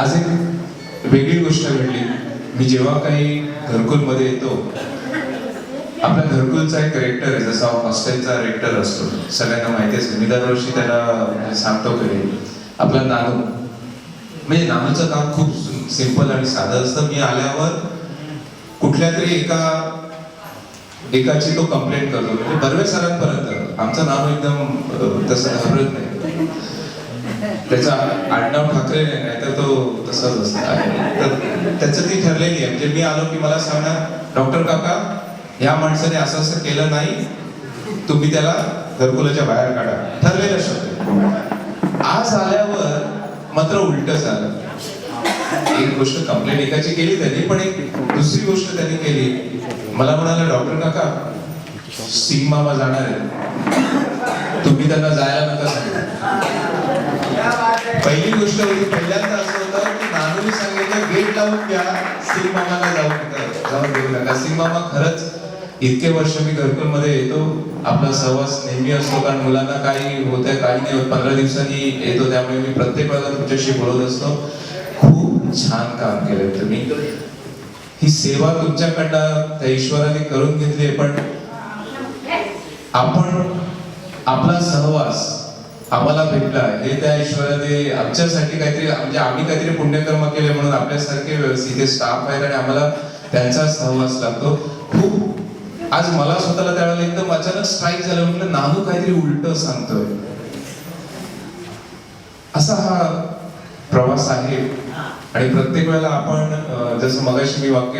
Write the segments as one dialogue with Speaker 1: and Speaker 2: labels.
Speaker 1: आज एक वेगळी गोष्ट घडली. मी जेव्हा काही घरकुलमध्ये येतो, आपल्या घरकुलचा एक रेक्टर आहे, जसा हॉस्टेलचा रेक्टर असतो, सगळ्यांना माहिती असेल. मी दरवर्षी त्याला सांगतो की आपला नानू, म्हणजे नानूचं काम खूप सिंपल आणि साधं असतं. मी आल्यावर कुठल्या तरी एकाची तो कंप्लेंट करतो, म्हणजे बर्वे सरांपर्यंत. आमचा नानू एकदम तसं घाबरत नाही. त्याचा आडनाव ठाकरे नाही तर तो तसाच आहे. तर त्याचं ती ठरलेली आहे. म्हणजे मी आलो की मला सांगणार, डॉक्टर काका या माणसाने असं असं केलं नाही, तुम्ही त्याला घरकुलाच्या बाहेर काढा. ठरलेलं शब्द. आज आल्यावर मात्र उलट झालं. एक गोष्ट कंप्लेंट एकाची केली त्यांनी, पण एक दुसरी गोष्ट त्यांनी केली. मला म्हणाला, डॉक्टर काका सिंग मामा जाणार आहे, तुम्ही त्यांना जायला नका सांगू. पहिली गोष्ट होती, पहिल्यांदा असं होतं की नानूने सांगितलं गेट लावून घ्या, सिंग मामाला जाऊन देऊ नका. सिंग मामा खरंच इतके वर्ष मी घरकुलमध्ये येतो, आपला सहवास नेहमी असतो, कारण मुलांना काही होतंय काही नाही होत. 15 दिवसांनी येतो, त्यामुळे मी प्रत्येक वेळेला तुमच्याशी बोलत असतो. खूप छान काम केलंय तुम्ही. ही सेवा तुमच्याकडनं त्या ईश्वराने करून घेतली, पण आपण आपला सहवास आम्हाला भेटला हे त्या ईश्वराने आमच्यासाठी काहीतरी, म्हणजे आम्ही काहीतरी पुण्यकर्म केले म्हणून आपल्यासारखे इथे स्टाफ आहेत आणि आम्हाला त्यांचा सहवास लागतो. खूप आज मला स्वतःला त्यावेळेला एकदम अचानक स्ट्राईक झालं. म्हटलं नानू काहीतरी उलट सांगतोय. असा हा प्रवास आहे. आणि प्रत्येक वेळेला आपण जसं मगाशी मी वाक्य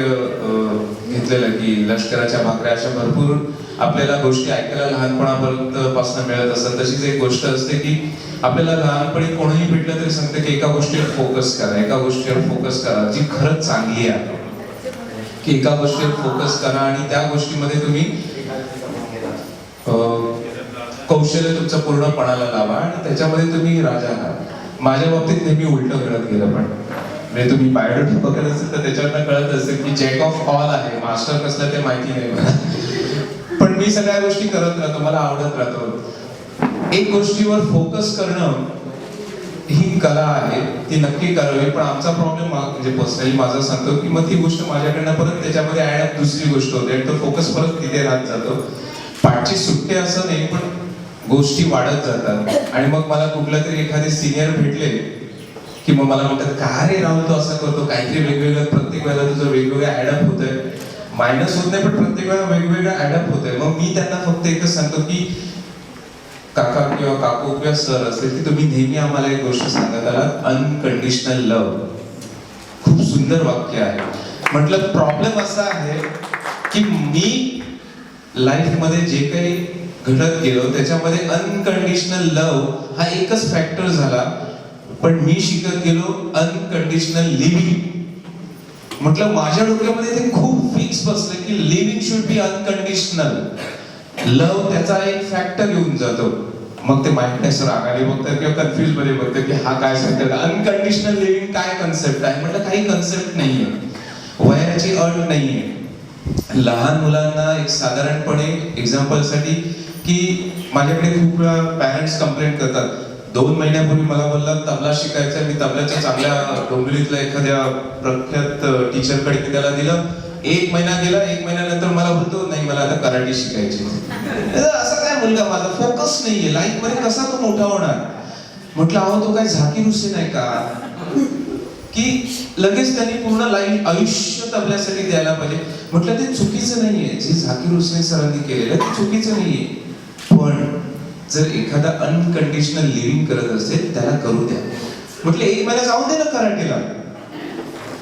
Speaker 1: घेतलेलं की लष्कराच्या भाकऱ्या, अशा भरपूर आपल्याला गोष्टी ऐकायला लहानपणापर्यंत पासून मिळत असतात. तशीच एक गोष्ट असते की आपल्याला लहानपणी कोणीही भेटलं तरी सांगते की एका गोष्टीवर फोकस करा, एका गोष्टीवर फोकस करा जी खरंच चांगली आहे, की एका गोष्टीवर फोकस करा आणि त्या गोष्टीमध्ये तुम्ही कौशल्य तुमचं पूर्णपणाला लावा आणि त्याच्यामध्ये तुम्ही राजा आहात. माझ्या बाबतीत नेहमी उलट घडत गेलं. पण म्हणजे तुम्ही बायोडेटा बघत असेल तर त्याच्यावरनं कळत असेल की जॅक ऑफ ऑल आहे, मास्टर कसलं ते माहिती नाही मला. पण मी सगळ्या गोष्टी करत राहतो, मला आवडत राहतो. एक गोष्टीवर फोकस करणं ही कला आहे, ती नक्की करावी. पण आमचा प्रॉब्लेम म्हणजे पर्सनली माझा सांगतो की मग ती गोष्ट माझ्याकडनं परत त्याच्यामध्ये ऍड अप दुसरी गोष्ट होते आणि तो फोकस परत तिथे राहत जातो. पाठची सुट्टे असं नाही, पण गोष्टी वाढत जातात. आणि मग मला कुठला तरी एखादे सिनियर भेटले की मग मला म्हणतात, का रे राहुल तो असं करतो, काहीतरी वेगवेगळं प्रत्येक वेळेला तुझं वेगवेगळं ऍडअप होतंय. मायनस होत नाही, पण प्रत्येक वेळा वेगवेगळं ऍडअप होतंय. मग मी त्यांना फक्त एकच सांगतो की काका किंवा काकू किंवा सर असेल की तुम्ही नेहमी आम्हाला एक गोष्ट सांगा, त्याला अनकंडिशनल लव्ह. खूप सुंदर वाक्य आहे. म्हटलं प्रॉब्लेम असा आहे की मी लाईफ मध्ये जे काही घडत गेलो त्याच्यामध्ये अनकंडिशनल लव्ह हा एकच फॅक्टर झाला, पण मी शिकत गेलो अनकंडिशनल लिव्हिंग. म्हटलं माझ्या डोक्यामध्ये ते खूप फिक्स बसलं की living should be unconditional. Love त्याचा एक फॅक्टर येऊन जातो. मग ते माइंडनेस रागाने बघतात किंवा कन्फ्युज मध्ये बघतात की हा काय सांगतात, अनकंडिशनल लिव्हिंग काय कन्सेप्ट आहे. म्हटलं काही कन्सेप्ट नाहीये, वयाची अट नाहीये. लहान मुलांना एक साधारणपणे एक्झाम्पल साठी की माझ्याकडे खूप वेळा पॅरेंट्स कंप्लेंट करतात. 2 महिन्यापूर्वी मला बोलला तबला शिकायचा. मी तबल्याच्या चांगल्या डोंबिवलीतल्या एखाद्या प्रख्यात टीचरकडे मी त्याला दिलं. 1 महिना गेला, 1 महिन्यानंतर मला बोलतो नाही मला आता कराटे शिकायची. असा काय मुलगा, माझा फोकस नाहीये लाईफ मध्ये, कसा तो मोठा होणार. म्हटलं अहो तो काय झाकीर हुसेन आहे का की लगेच त्यांनी पूर्ण लाईफ आयुष्य तबल्यासाठी द्यायला पाहिजे. म्हटलं ते चुकीचं नाहीये, जे झाकीर हुसेन सरांनी केलेलं ते चुकीचं नाहीये. पण जर एखादा अनकंडिशनल लिव्हिंग करत असेल त्याला करू द्या. म्हटलं 1 महिना जाऊन दे ना कराटेला,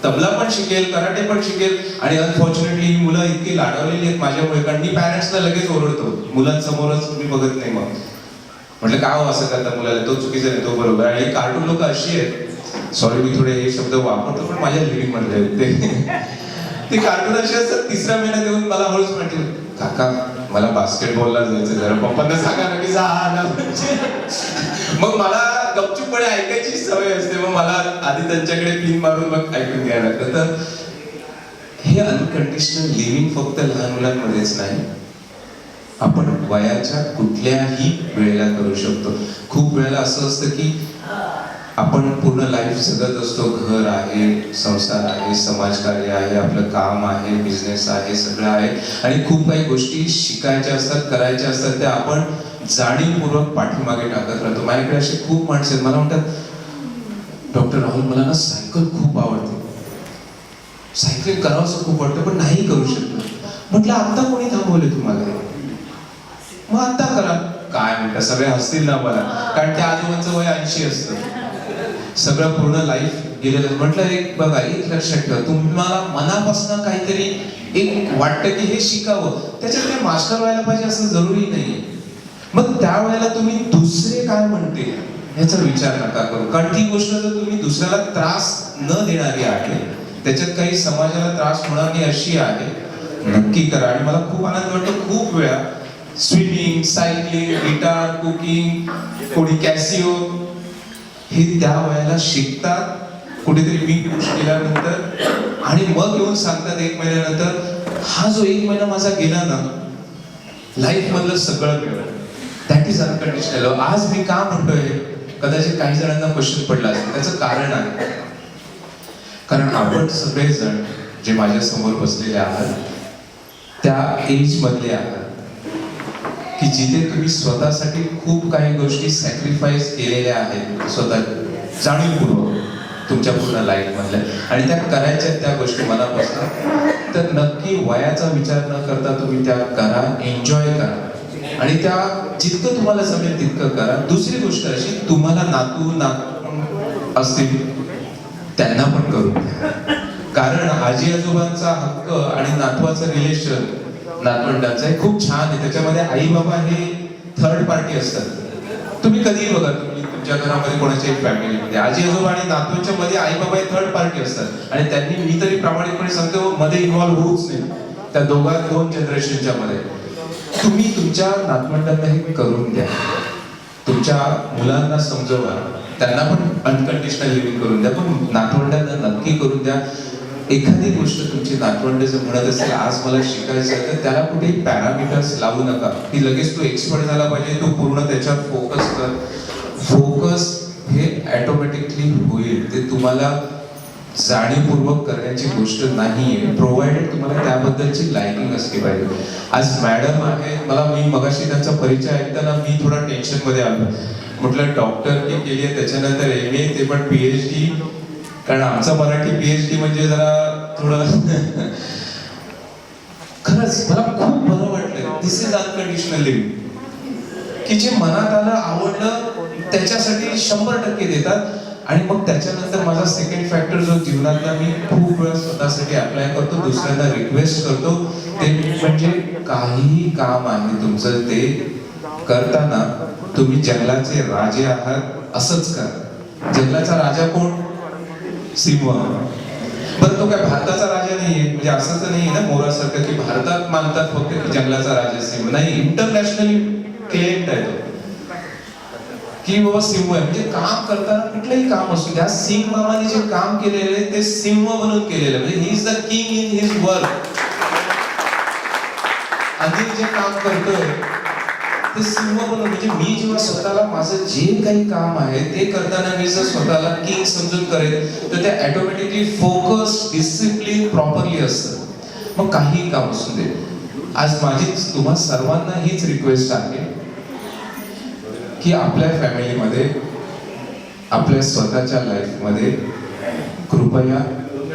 Speaker 1: तबला पण शिकेल, कराटे पण शिकेल. आणि अनफॉर्च्युनेटली ही मुलं इतकी लाडवलेली आहेत माझ्यामुळे, कारण मी पॅरेंट्सला लगेच ओरडतो, मुलांसमोरच मी बघत नाही. मग म्हटलं का हो असं करता मुलाला, तो चुकीचा नाही तो बरोबर. आणि कार्टून लोक अशी आहेत, सॉरी मी थोडे हे शब्द वापरतो पण माझ्या लिव्हिंग मधले आहेत ते कार्टून असे असतात. 3रा महिना देऊन मला हळूच म्हटलं, काका मला बास्केटबॉलला जायचं, जरा पप्पांना सांगा ना की जा. मग मला गपचूपपणे ऐकायची सवय असते. मग मला आधी त्यांच्याकडे पिन मारून मग ऐकून घ्यायला लागतं. तर हे अनकंडिशनल लिव्हिंग फक्त लहान मुलांमध्येच नाही, आपण वयाच्या कुठल्याही वेळेला करू शकतो. खूप वेळेला असं असतं की आपण पूर्ण लाईफ जगत असतो. घर आहे, संसार आहे, समाजकार्य आहे, आपलं काम आहे, बिझनेस आहे, सगळं आहे आणि खूप काही गोष्टी शिकायच्या असतात, करायच्या असतात, त्या आपण जाणीवपूर्वक पाठीमागे टाकत राहतो. माझ्याकडे असे खूप माणसं आहेत, मला म्हणतात डॉक्टर राहुल मला ना सायकल खूप आवडते, सायकलिंग करावंसं खूप वाटतं पण नाही करू शकतो. म्हटलं आता कोणी थांबवले तुम्हाला? मग आता करा. काय म्हणतात सगळे हसतील ना मला, कारण त्या आजोबांचं वय 80 असतं, सगळं पूर्ण लाईफ गेलेलं. म्हटलं एक बघा, एक लक्षात ठेवा, तुम्हाला मनापासून काहीतरी एक वाटतं की हे शिकावं, त्याच्यात काही मास्टर व्हायला पाहिजे असं जरुरी नाही. मग त्यावेळेला तुम्ही दुसरे काय म्हणते याचा विचार नका करू, कारण ती गोष्ट जर तुम्ही दुसऱ्याला त्रास न देणारी आहे, त्याच्यात काही समाजाला त्रास होणार नाही अशी आहे, नक्की करा. आणि मला खूप आनंद वाटतो, खूप वेळा स्विमिंग, सायकलिंग, गिटार, कुकिंग, कोणी कॅसिओ हे त्या वयाला शिकतात, कुठेतरी मी पुश केल्यानंतर आणि मग येऊन सांगतात 1 महिन्यानंतर, हा जो 1 महिना माझा गेला ना, लाईफ मधलं सगळं मिळालं. That is unconditional. आज मी का म्हणतोय, कदाचित काही जणांना क्वेश्चन पडला असेल, त्याचं कारण आहे, कारण आपण सगळेजण जे माझ्या समोर बसलेले आहात त्या एज मधले आहात की जिथे तुम्ही स्वतःसाठी खूप काही गोष्टी सॅक्रिफाईस केलेल्या आहेत, स्वतः जाणीवपूर्वक तुमच्या पूर्ण लाईफ मधल्या, आणि त्या करायच्या त्या गोष्टी मनापासून. तर नक्की वयाचा विचार न करता तुम्ही त्या करा, एन्जॉय करा आणि त्या जितकं तुम्हाला जमेल तितकं करा. दुसरी गोष्ट अशी, तुम्हाला नातू असतील त्यांना पण करू द्या, कारण आजी आजोबांचा हक्क आणि नातवाचं रिलेशन नातवंडांचं हे खूप छान आहे. त्याच्यामध्ये आई बाबा हे थर्ड पार्टी असतात. तुम्ही कधीही बघा, तुम्ही तुमच्या घरामध्ये कोणाच्या फॅमिलीमध्ये आजी आजोबा आणि नातवांच्या मध्ये आई बाबा हे थर्ड पार्टी असतात आणि त्यांनी, मी तरी प्रामाणिकपणे सांगतो, मध्ये इन्व्हॉल्व्ह होऊच नाही त्या दोन जनरेशनच्या मध्ये. तुम्ही तुमच्या नातवंडांना हे करून द्या, तुमच्या मुलांना समजवा, त्यांना पण अनकंडिशनल लिव्हिंग करून द्या, पण नातवंडांना नक्की करून द्या. एखादी गोष्ट तुमची नातवंड जर म्हणत असेल आज मला शिकायचं आहे, तर त्याला कुठेही पॅरामीटर्स लावू नका की लगेच तो एक्सपर्ट झाला पाहिजे, तो पूर्ण त्याच्यावर फोकस कर. फोकस हे ऑटोमॅटिकली होईल, ते तुम्हाला जाणीवपूर्वक करण्याची गोष्ट नाहीये, प्रोव्हाइडेड तुम्हाला त्याबद्दलची लायकिंग असली पाहिजे. आज मॅडम आहे, मी मगाशी त्यांचा परिचय ऐकताना मी थोडा टेन्शन मध्ये आलो. म्हटलं डॉक्टर केली आहे, त्याच्यानंतर MA, ते पण PhD, कारण आमचं मराठी PhD म्हणजे जरा थोडं खरंच मला खूप बरं वाटलं. दिस इज अनकंडिशनल लिव्हिंग, की जे मनात आलं, आवडलं त्याच्यासाठी 100% देतात. आणि मग त्याच्यानंतर माझा सेकंड फॅक्टर जो जीवनातला मी खूप वेळा स्वतःसाठी अप्लाय करतो, दुसऱ्यांना रिक्वेस्ट करतो, ते म्हणजे काहीही काम आहे तुमचं ते करताना तुम्ही जंगलाचे राजे आहात असंच करा. जंगलाचा राजा कोण? सिंह. बरं, तो काय भारताचा राजा नाहीये, म्हणजे असं तर नाहीये ना मोरासारखं की भारतात मानतात फक्त की जंगलाचा राजा सिंह. नाही, इंटरनॅशनली क्लेम्ड आहे तो की बाबा सिंह आहे. म्हणजे काम करताना कुठलंही काम असू द्या, सिंह मामाने जे काम केलेले ते सिंह बनून केलेलं, म्हणजे he is the king in his work. Anil जे काम करतोय ते सिंह बनून, म्हणजे मी जेव्हा स्वतःला माझं जे काही काम आहे ते करताना मी जर स्वतःला किंग समजून करेल तर ते ऑटोमॅटिकली फोकस, डिसिप्लिन प्रॉपरली असतं. मग काही काम असू दे. आज माझी तुम्हा सर्वांना हीच रिक्वेस्ट आहे की आपल्या फॅमिलीमध्ये, आपल्या स्वतःच्या लाईफमध्ये कृपया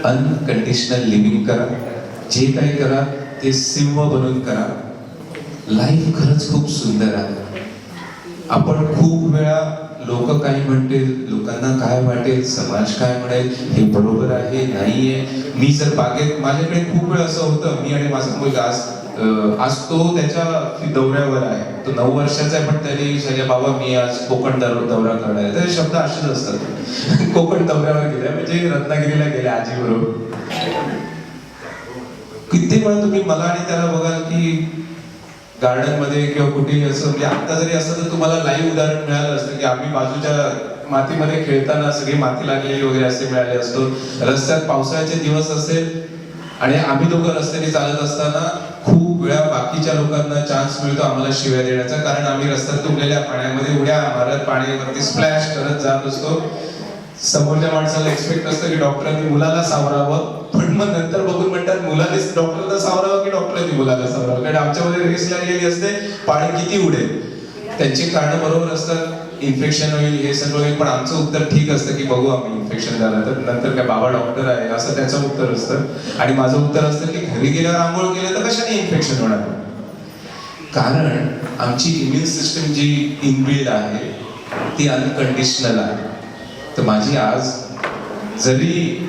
Speaker 1: अनकंडिशनल लिव्हिंग करा. जे काही करा ते सिंह बनून करा. लाईफ खरंच खूप सुंदर आहे. आपण खूप वेळा लोक काही म्हणतील, लोकांना काय वाटेल, समाज काय म्हणेल, हे बरोबर आहे नाहीये. मी जर बागेत, माझ्याकडे खूप वेळ असं होतं, मी आणि माझा मुलगा आज तो त्याच्या दौऱ्यावर आहे, तो 9 वर्षाचा आहे, पण तरी सगळ्या बाबा मी आज कोकण दौरा करणार आहे. तर शब्द असेच असतात. कोकण दौऱ्यावर गेले म्हणजे रत्नागिरीला गेले आजी बरोबर. किती वेळा तुम्ही मला आणि त्याला बघाल की गार्डन मध्ये किंवा कुठेही असं, म्हणजे आता जरी असतं तर तुम्हाला लाईव्ह उदाहरण मिळालं असतं की आम्ही बाजूच्या मातीमध्ये खेळताना सगळी माती लागलेली वगैरे असे मिळाले असतो. रस्त्यात पावसाळ्याचे दिवस असेल आणि आम्ही दोघं रस्त्याने चालत असताना खूप वेळा बाकीच्या लोकांना चान्स मिळतो आम्हाला शिव्या देण्याचा, कारण आम्ही रस्त्यात तुंबलेल्या पाण्यामध्ये उड्या मारत पाण्यावरती स्प्लॅश करत जात असतो. समोरच्या माणसाला एक्सपेक्ट असतं की डॉक्टरांनी मुलाला सावरावं, पण मग नंतर बघून म्हणतात मुलानेच डॉक्टरला सावरावं की डॉक्टरांनी मुलाला सावरावं. कारण आमच्यामध्ये रेस लागलेली असते, पाणी किती उडेल. त्यांची कारणं बरोबर असतात, इन्फेक्शन होईल हे सगळं होईल, पण आमचं उत्तर ठीक असतं की बघू आम्ही इन्फेक्शन झालं तर नंतर काय बाबा डॉक्टर आहे असं त्याचं उत्तर असतं. आणि माझं उत्तर असतं की घरी गेल्यावर आंघोळ केलं तर कशाने इन्फेक्शन होणार. कारण आमची इम्युन सिस्टम जी इनबिल्ड आहे ती अनकंडिशनल आहे. तर माझी आज जरी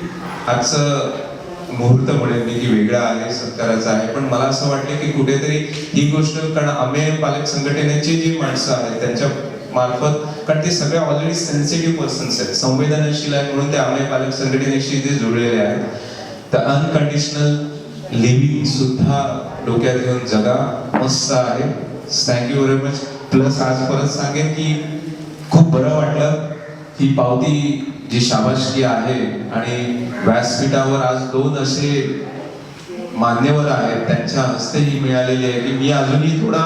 Speaker 1: आजचं मुहूर्त म्हणेल मी की वेगळा आहे, सत्काराचा आहे, पण मला असं वाटलं की कुठेतरी ही गोष्ट, कारण आम्ही पालक संघटनेची जी माणसं आहेत त्यांच्या मार्फत, कारण ते सगळे ऑलरेडी सेन्सिटिव्ह पर्सन्स आहेत, संवेदनशील आहे, म्हणून ते आम्ही पालक संघटनेशी जे जुळलेले आहेत. तर अनकंडिशनल लिव्हिंग सुद्धा डोक्यात घेऊन जगा, मस्त आहे. Thank you very much. प्लस आज परत सांगेन की खूप बरं वाटलं. ही पावती जी शाबासकी आहे आणि व्यासपीठावर आज 2 असे मान्यवर आहेत त्यांच्या हस्ते ही मिळालेली आहे की मी अजूनही थोडा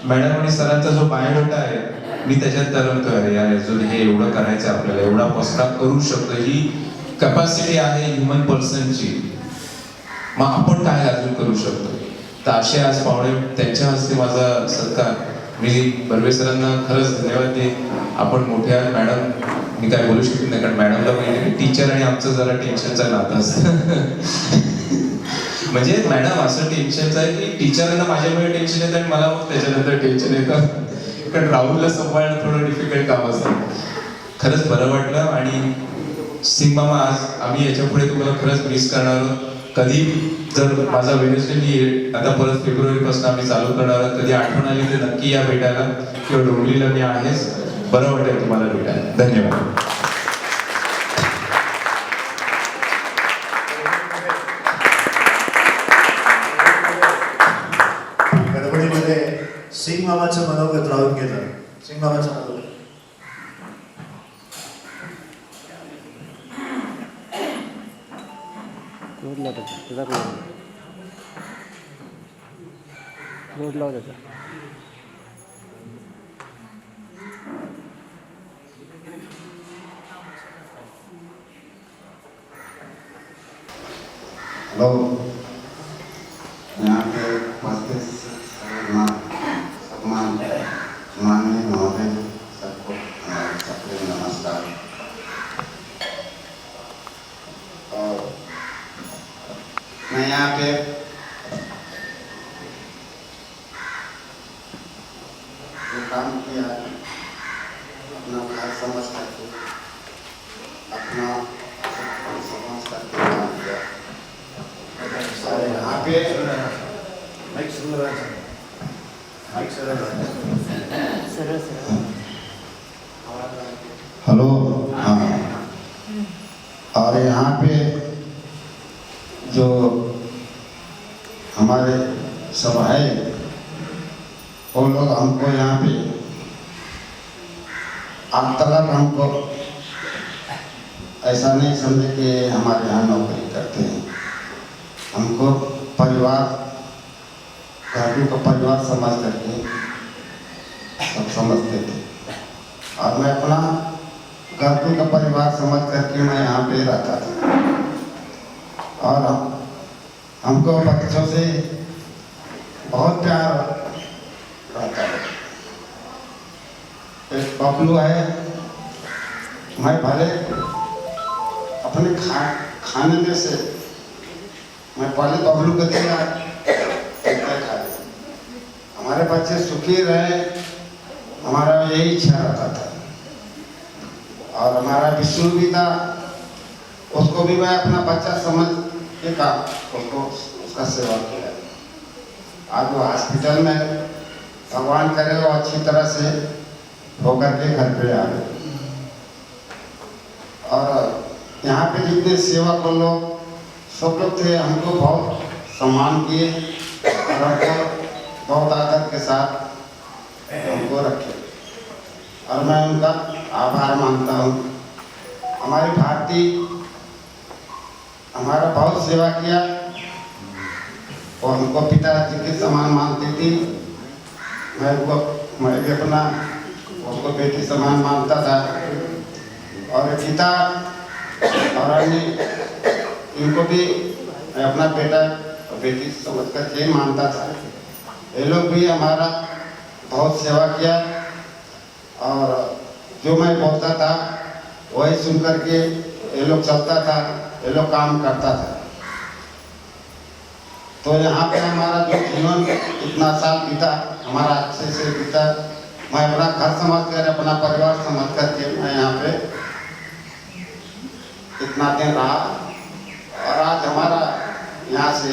Speaker 1: मॅडम आणि सरांचा जो बायोडाटा आहे मी त्याच्यात तरंगतोय, अरे यार अजून हे एवढं करायचं आपल्याला, एवढा पसरा करू शकतो, ही कॅपॅसिटी आहे ह्युमन पर्सनची, मग आपण काय अजून करू शकतो. तर असे आज पाहुणे, त्यांच्या हस्ते माझा सत्कार. मी बर्वे सरांना खरंच धन्यवाद देईन. आपण मोठ्या मॅडम, मी काय बोलू शकत नाही कारण मॅडमला माहिती टीचर आणि आमचं जरा टेन्शनचं नातं असतं. म्हणजे मॅडम असं टेन्शनचं आहे की टीचरांना माझ्यामुळे टेन्शन येतं आणि मला मग त्याच्यानंतर टेन्शन येतं, कारण राहुलला सांभाळणं थोडं डिफिकल्ट काम असतं. खरंच बरं वाटलं. आणि सिंग मामा, आज आम्ही याच्या पुढे तुम्हाला खरंच मिस करणार आहोत. कधी जर माझा वेडनेसडे मी आता परत फेब्रुवारीपासून आम्ही चालू करणार आहोत, कधी आठवण आली तर नक्की या भेटायला, किंवा डोंगलीला मी आहेच. बरं वाटेल तुम्हाला भेटायला. धन्यवाद.
Speaker 2: गडबडीमध्ये सिंग मामाचं मनोगत राहून गेलं. सिंग मामाचं मनोगत.
Speaker 3: रोड लाव त्याचा.
Speaker 4: हेलो, यहाँ पे उपस्थित सम्मान माननीय महोदय सबको सबके नमस्कार. और मैं यहाँ पे जो काम किया अपना घर समझ करके, अपना समझ करके काम किया. और यहाँ पे हेलो, हाँ, और यहाँ पे जो हमारे सब है वो लोग हमको यहाँ पे आज तक हमको ऐसा नहीं समझे कि हमारे यहाँ नौकरी करते हैं. हमको परिवार, घरों का परिवार समझ करके सब समझते थे. और मैं अपना घरों का परिवार समझ करके मैं यहाँ पे रहता था. और हमको बच्चों से बहुत प्यार रहता है. एक बबलू है, मैं भले अपने खाने में से मैं पहले बबलू को दिया, हमारे बच्चे सुखी रहे, हमारा यही इच्छा रहता था. और हमारा विष्णु भी था, उसको भी मैं अपना बच्चा समझ के का उसको उसका सेवा किया. आज वो हॉस्पिटल में, भगवान करे वो अच्छी तरह से होकर के घर पे आ गए. और यहाँ पे जितने सेवक लोग सब लोग थे, हमको बहुत सम्मान किए और हमको बहुत आदर के साथ हमको रखे. और मैं उनका आभार मानता हूँ. हमारी भारती हमारा बहुत सेवा किया और हमको पिताजी के समान मानती थी. मैं भी अपना उसको बेटी समान मानता था. और गीता और अन्य इनको भी मैं अपना बेटा और बेटी समझ कर के मानता था। ये लोग भी हमारा बहुत सेवा किया और जो मैं बोलता था वही सुन कर के ये लोग चलता था, ये लोग काम करता था। तो यहाँ पे हमारा जो जीवन इतना साल बीता, हमारा अच्छे से बीता। मैं अपना घर समझ कर, अपना परिवार समझ कर के मैं यहाँ पे इतना दिन रहा और आज हमारा यहाँ से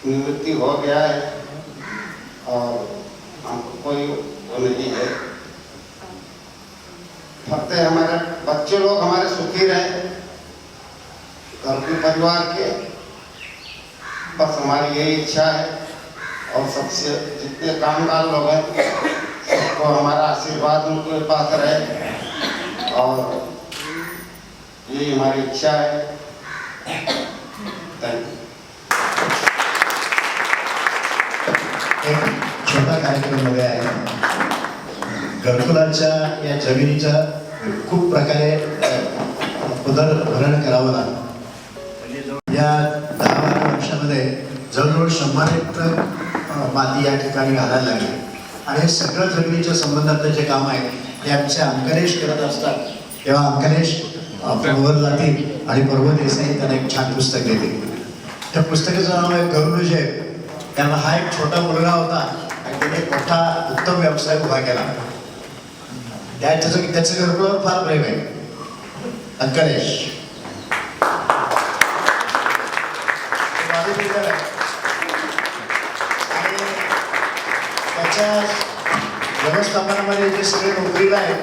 Speaker 4: निवृत्ति हो गया है और हमको कोई वो नहीं है। फक्त हमारे बच्चे लोग हमारे सुखी रहे, घर के परिवार के, बस हमारी यही इच्छा है। और सबसे जितने कामगार लोग हैं सबको हमारा आशीर्वाद उनके पास रहे और यही हमारी इच्छा है। Thank you.
Speaker 2: एक छोटा कार्यक्रम वगैरे आहे. घरकुलाच्या या जमिनीचं खूप प्रकारे पुनर्भरण करावं लागतं. या 10-12 वर्षामध्ये जवळजवळ 100 हेक्टर माती या ठिकाणी घालायला लागली आणि हे सगळं जमिनीच्या संबंधातलं जे काम आहे ते आमचे अंकलेश करत असतात. तेव्हा अंकलेश फोनवर जातील आणि पर्व देसाई त्यांना एक छान पुस्तक देतील. त्या पुस्तकाचं नाव आहे गरुड. त्यांना हा एक छोटा मुलगा होता आणि त्याने एक मोठा उत्तम व्यवसाय उभा केला. त्याचं घरकुलावर फार प्रेम आहे. अंकलेश आणि त्याच्या व्यवस्थापनामध्ये जे सगळे नोकरीला आहेत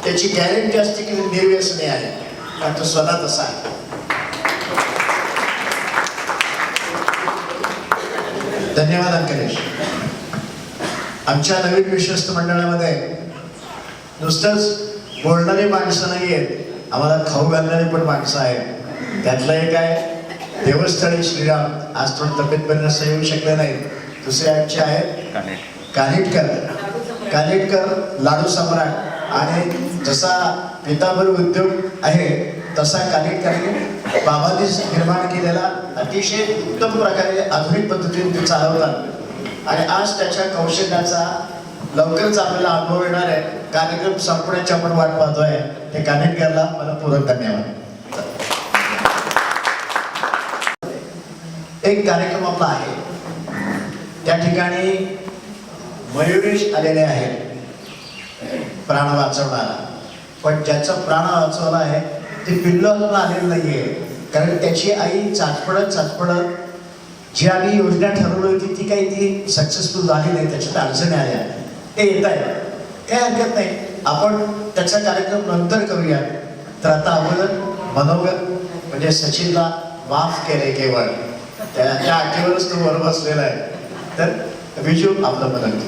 Speaker 2: त्याची गॅरंटी असते की निर्व्यसनी आहे, पण तो स्वतः तसा आहे. धन्यवाद अंकलेश. आमच्या नवीन विश्वस्त मंडळामध्ये नुसतंच बोलणारी माणसं नाही आहेत, आम्हाला खाऊ घालणारी पण माणसं आहेत. त्यातलं एक आहे देवस्थळी श्रीराम. आज थोडी तब्येत बरी नसता येऊ शकले नाही. दुसरे आमचे आहेत कानेटकर लाडू सम्राट. आणि जसा पितांबर उद्योग आहे तसा कानेटकरांनी बाबांनी निर्माण केलेला अतिशय उत्तम प्रकारे आधुनिक पद्धतीने ते चालवतात आणि आज त्याच्या कौशल्याचा लवकरच आपल्याला अनुभव येणार आहे. कार्यक्रम संपण्याची आपण वाट पाहतोय. ते कानेटकरला मला पूरक धन्यवाद. एक कार्यक्रम आपला आहे त्या ठिकाणी मयुरेश आलेले आहेत प्राण वाचवणारा. पण ज्याचा प्राण वाचवला आहे ते पिल्लू अजून आलेलं नाहीये, कारण त्याची आई चाचपडत जी आम्ही योजना ठरवली होती ती काही ती सक्सेसफुल झाली नाही. त्याच्यात अडचणी आल्या. ते येत आहे, काही हरकत नाही. आपण त्याचा कार्यक्रम नंतर करूया. तर आता अगोदर मनोगत म्हणजे सचिनला माफ केले केवळ त्या अटीवरच तो वर बसलेला आहे. तर विजू आपलं मनोगत.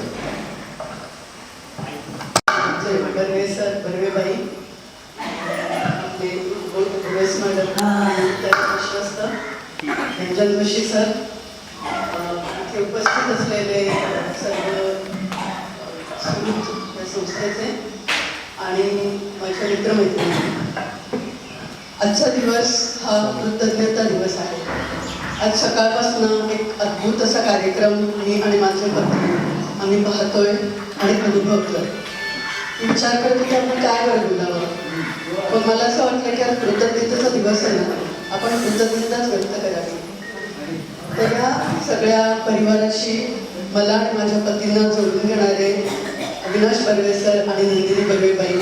Speaker 5: बर्वेबाई आपले वेस्ट मॅडम विश्वस्त रंजन जोशी सर, इथे उपस्थित असलेले सर्व संस्थेचे आणि माझ्या मित्रमैत्रिणी. आजचा दिवस हा कृतज्ञता दिवस आहे. आज सकाळपासून एक अद्भुत असा कार्यक्रम मी आणि माझे पती आम्ही पाहतोय आणि अनुभवतोय. विचार करतो की आपण काय बोलावं, पण मला असं वाटलं की आज कृतज्ञतेचा दिवस आहे ना, आपण कृतज्ञताच व्यक्त करावी. तर या सगळ्या परिवाराशी मला आणि माझ्या पतींना जोडून घेणारे अविनाश बर्वे सर आणि नंदिनी बर्वेबाई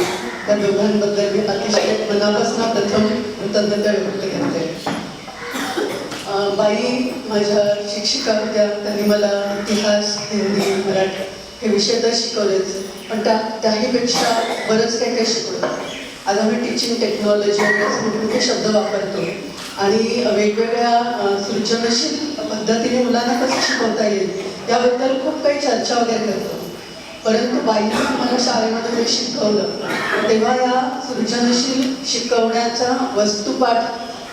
Speaker 5: त्या दोघांबद्दल मी अतिशय मनापासून प्रथम कृतज्ञता व्यक्त करते. बाई माझ्या शिक्षिका होत्या. त्यांनी मला इतिहास, हिंदी, मराठी हे विषय तर शिकवलेच, पण त्याहीपेक्षा बरंच काही शिकवलं. आज आम्ही टीचिंग टेक्नॉलॉजी मोठमोठे शब्द वापरतो आणि वेगवेगळ्या सृजनशील पद्धतीने मुलांना कसं शिकवता येईल याबद्दल खूप काही चर्चा वगैरे करतो. परंतु बाईंनी मला शाळेमध्ये ते शिकवलं तेव्हा या सृजनशील शिकवण्याचा वस्तुपाठ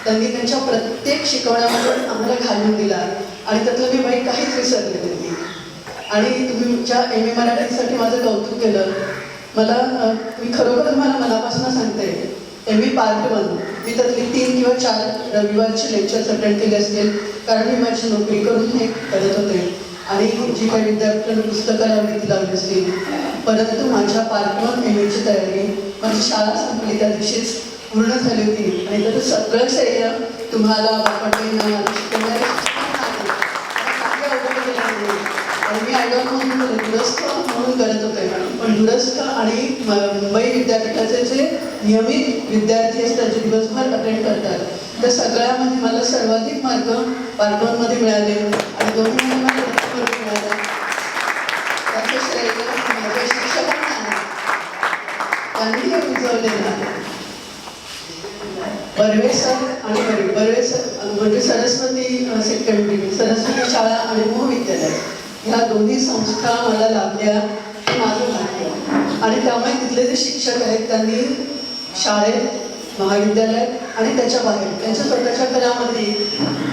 Speaker 5: त्यांनी त्यांच्या प्रत्येक शिकवण्यामध्ये आम्हाला घालून दिला आणि त्यातलं मी बाई काहीच विसरले नाही. आणि तुम्ही ज्या MA मराठीसाठी माझं कौतुक केलं मी खरोखर मला मनापासून सांगते, ME पार्ट 1 मी त्यातली 3 किंवा 4 रविवारची लेक्चर्स अटेंड केले असतील, कारण मी माझी नोकरी करून हे करत होते आणि जी काही विद्यार्थ्यांना पुस्तकं लावली लावली असतील. परंतु माझ्या पार्ट 1 ME ची तयारी माझी शाळा संपली त्या दिवशीच पूर्ण झाली होती आणि त्याचं सगळं श्रेय तुम्हाला बाबांना शिकवणाऱ्या आणि मी आयडॉन दुरस्थ म्हणून करत होते. पण दुरस्थ आणि मुंबई विद्यापीठाचे जे नियमित विद्यार्थी असतात जे दिवसभर अटेंड करतात, त्या सगळ्यामध्ये मला सर्वाधिक मार्क पार्ट 1 मध्ये मिळाले आणि दोन्हीमध्ये मला मिळाले. त्याचं श्रेय माझ्या शिक्षकांना त्यांनी हे उजवलेलं आहे. बर्वे सर आणि बर्वे सर म्हणजे सरस्वती सेकंडरी, सरस्वती शाळा आणि महाविद्यालय ह्या दोन्ही संस्था मला लाभल्या हे माझं भाग्य. आणि त्यामुळे तिथले जे शिक्षक आहेत त्यांनी शाळेत, महाविद्यालयात आणि त्याच्या बाहेर त्यांच्या स्वतःच्या घरामध्ये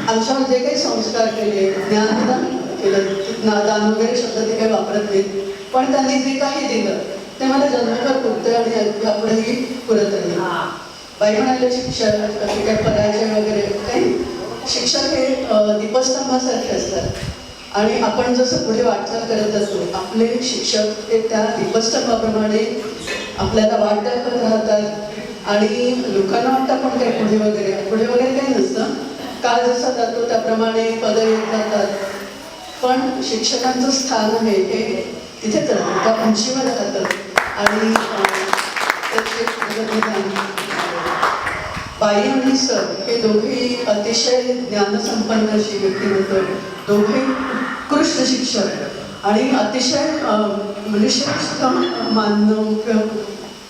Speaker 5: आमच्यावर जे काही संस्कार केले, ज्ञानदान केलं, दान वगैरे शब्द ते काही वापरत नाहीत, पण त्यांनी जे काही दिलं ते मला जन्मभर पुरतं आणि यापुढेही पुरत राहील. बाई म्हणाले शिक्षक काय पराजय वगैरे काही, शिक्षक हे दीपस्तंभासारखे असतात आणि आपण जसं पुढे वाटचाल करत असतो आपले शिक्षक हे त्या दीपस्तंभाप्रमाणे आपल्याला वाट दाखवत राहतात आणि लोकांना वाटतं आपण काही पुढे वगैरे काही नसतं. काळ जसा जातो त्याप्रमाणे पदं येत जातात, पण शिक्षकांचं स्थान आहे हे तिथेच राहतं, त्या उंचीवर राहतं आणि बाई आणि सर हे दोघेही अतिशय ज्ञानसंपन्न अशी व्यक्तिमत्व, दोघे उत्कृष्ट शिक्षक आणि अतिशय मनुष्यक्षम मानव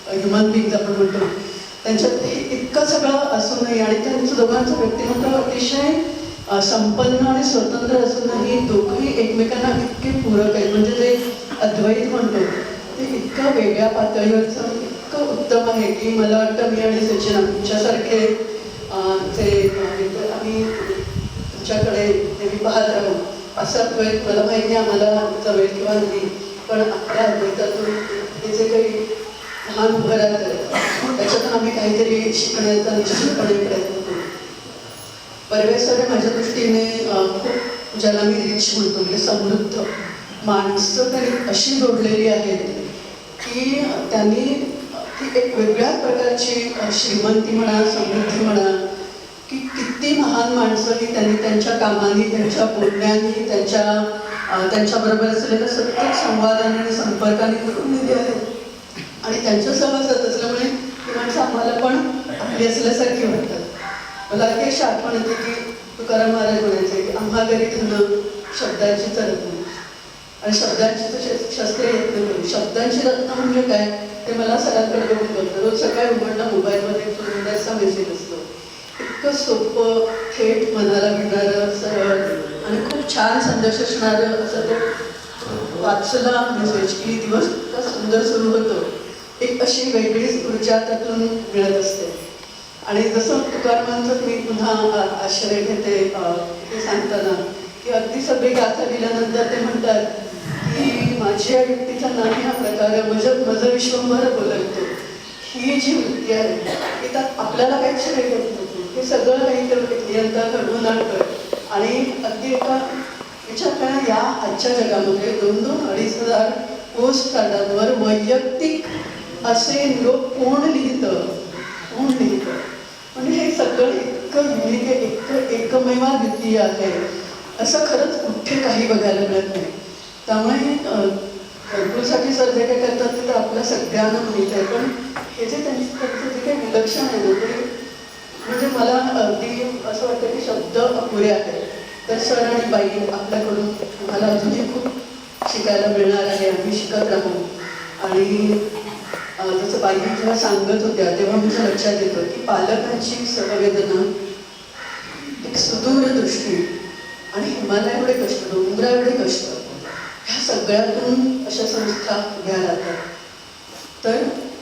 Speaker 5: ह्युमन बिंग आपण म्हणतो, त्यांच्यात इतकं सगळं असूनही आणि त्यांचं दोघांचं व्यक्तिमत्व अतिशय संपन्न आणि स्वतंत्र असूनही दोघेही एकमेकांना इतके पूरक आहेत. म्हणजे जे अद्वैत म्हणतो ते इतकं वेगळ्या पातळीवरचं इतकं उत्तम आहे की मला वाटतं मी आणि सचिन आमच्यासारखे ते आम्ही तुमच्याकडे नेहमी पाहत राहू असं अद्वैत मला माहिती आहे आम्हाला जमेल किंवा नाही, पण आपल्या अद्वैतातून हे जे काही लहान उभं राहतं त्याच्यातून आम्ही काहीतरी शिकण्याचा निश्चितपणे प्रयत्न करू. बर्वे सर माझ्या दृष्टीने खूप ज्याला मी रिच म्हणतो म्हणजे समृद्ध माणसं तरी अशी जोडलेली आहेत की त्यांनी ती एक वेगळ्याच प्रकारची श्रीमंती म्हणा, समृद्धी म्हणा, की किती महान माणसं ही त्यांनी त्यांच्या कामाने, त्यांच्या बोलण्याने, त्यांच्याबरोबर असलेल्या सतत संवादाने आणि संपर्काने करून दिली आहेत आणि त्यांच्या सहवासात असल्यामुळे ती माणसं आम्हाला पण आपली असल्यासारखी वाटतात. मला अशी आठवण येते की तुकाराम महाराज म्हणायचे की आम्हा घरी धन शब्दांची चरत नाही आणि शब्दांची तर शस्त्र येत नाही. शब्दांची रत्न म्हणजे काय ते मला सगळ्यांकडे बघून बघतं. रोज सकाळी उघडणं मोबाईलमध्ये सुंदरसा मेसेज असतो, इतकं सोपं, थेट मनाला भिडणारं, सरळ आणि खूप छान संदेश असणारं असं तो वाचला मेसेज की दिवस इतका सुंदर सुरू होतो. एक अशी वेगळीच ऊर्जा त्यातून मिळत असते. आणि जसं तुकारामांचं मी पुन्हा आश्रय घेते ते सांगताना की अगदी सगळी गाथा दिल्यानंतर ते म्हणतात की माझ्या व्यक्तीचा नाही हा प्रकार, माझं विश्वंभर बोलतो. ही जी वृत्ती आहे की त्यात आपल्याला काही श्रेय घेत नाही, हे सगळं काही यंदा घडवून आणतं आणि अगदी एका विचार करा या आजच्या जगामध्ये 2,000-2,500 पोस्ट कार्डांवर वैयक्तिक असे निरोप कोण लिहितं म्हणजे हे सगळं इतकं युनिक आहे, इतकं एकमेवाद्वितीय आहे असं खरंच कुठे काही बघायला मिळत नाही. त्यामुळे घरकुलसाठी सर जे काही करतात ते तर आपल्या सगळ्यांना माहीत आहे, पण हे जे त्यांचं जे काही विलक्षण आहे ना ते म्हणजे मला अगदी असं वाटतं की शब्द अपुरे आहेत. तर सर आणि बाई आपल्याकडून मला अजूनही खूप शिकायला मिळणार आहे, आम्ही शिकत राहू. आणि जसं बाई जेव्हा सांगत होत्या तेव्हा माझ्या लक्षात येतं की पालकांची सहवेदना, एक सुदूर दृष्टी आणि हिमालयाकडे कष्ट, डोंगराकडे कष्ट, ह्या सगळ्यातून अशा संस्था उभ्या राहतात. तर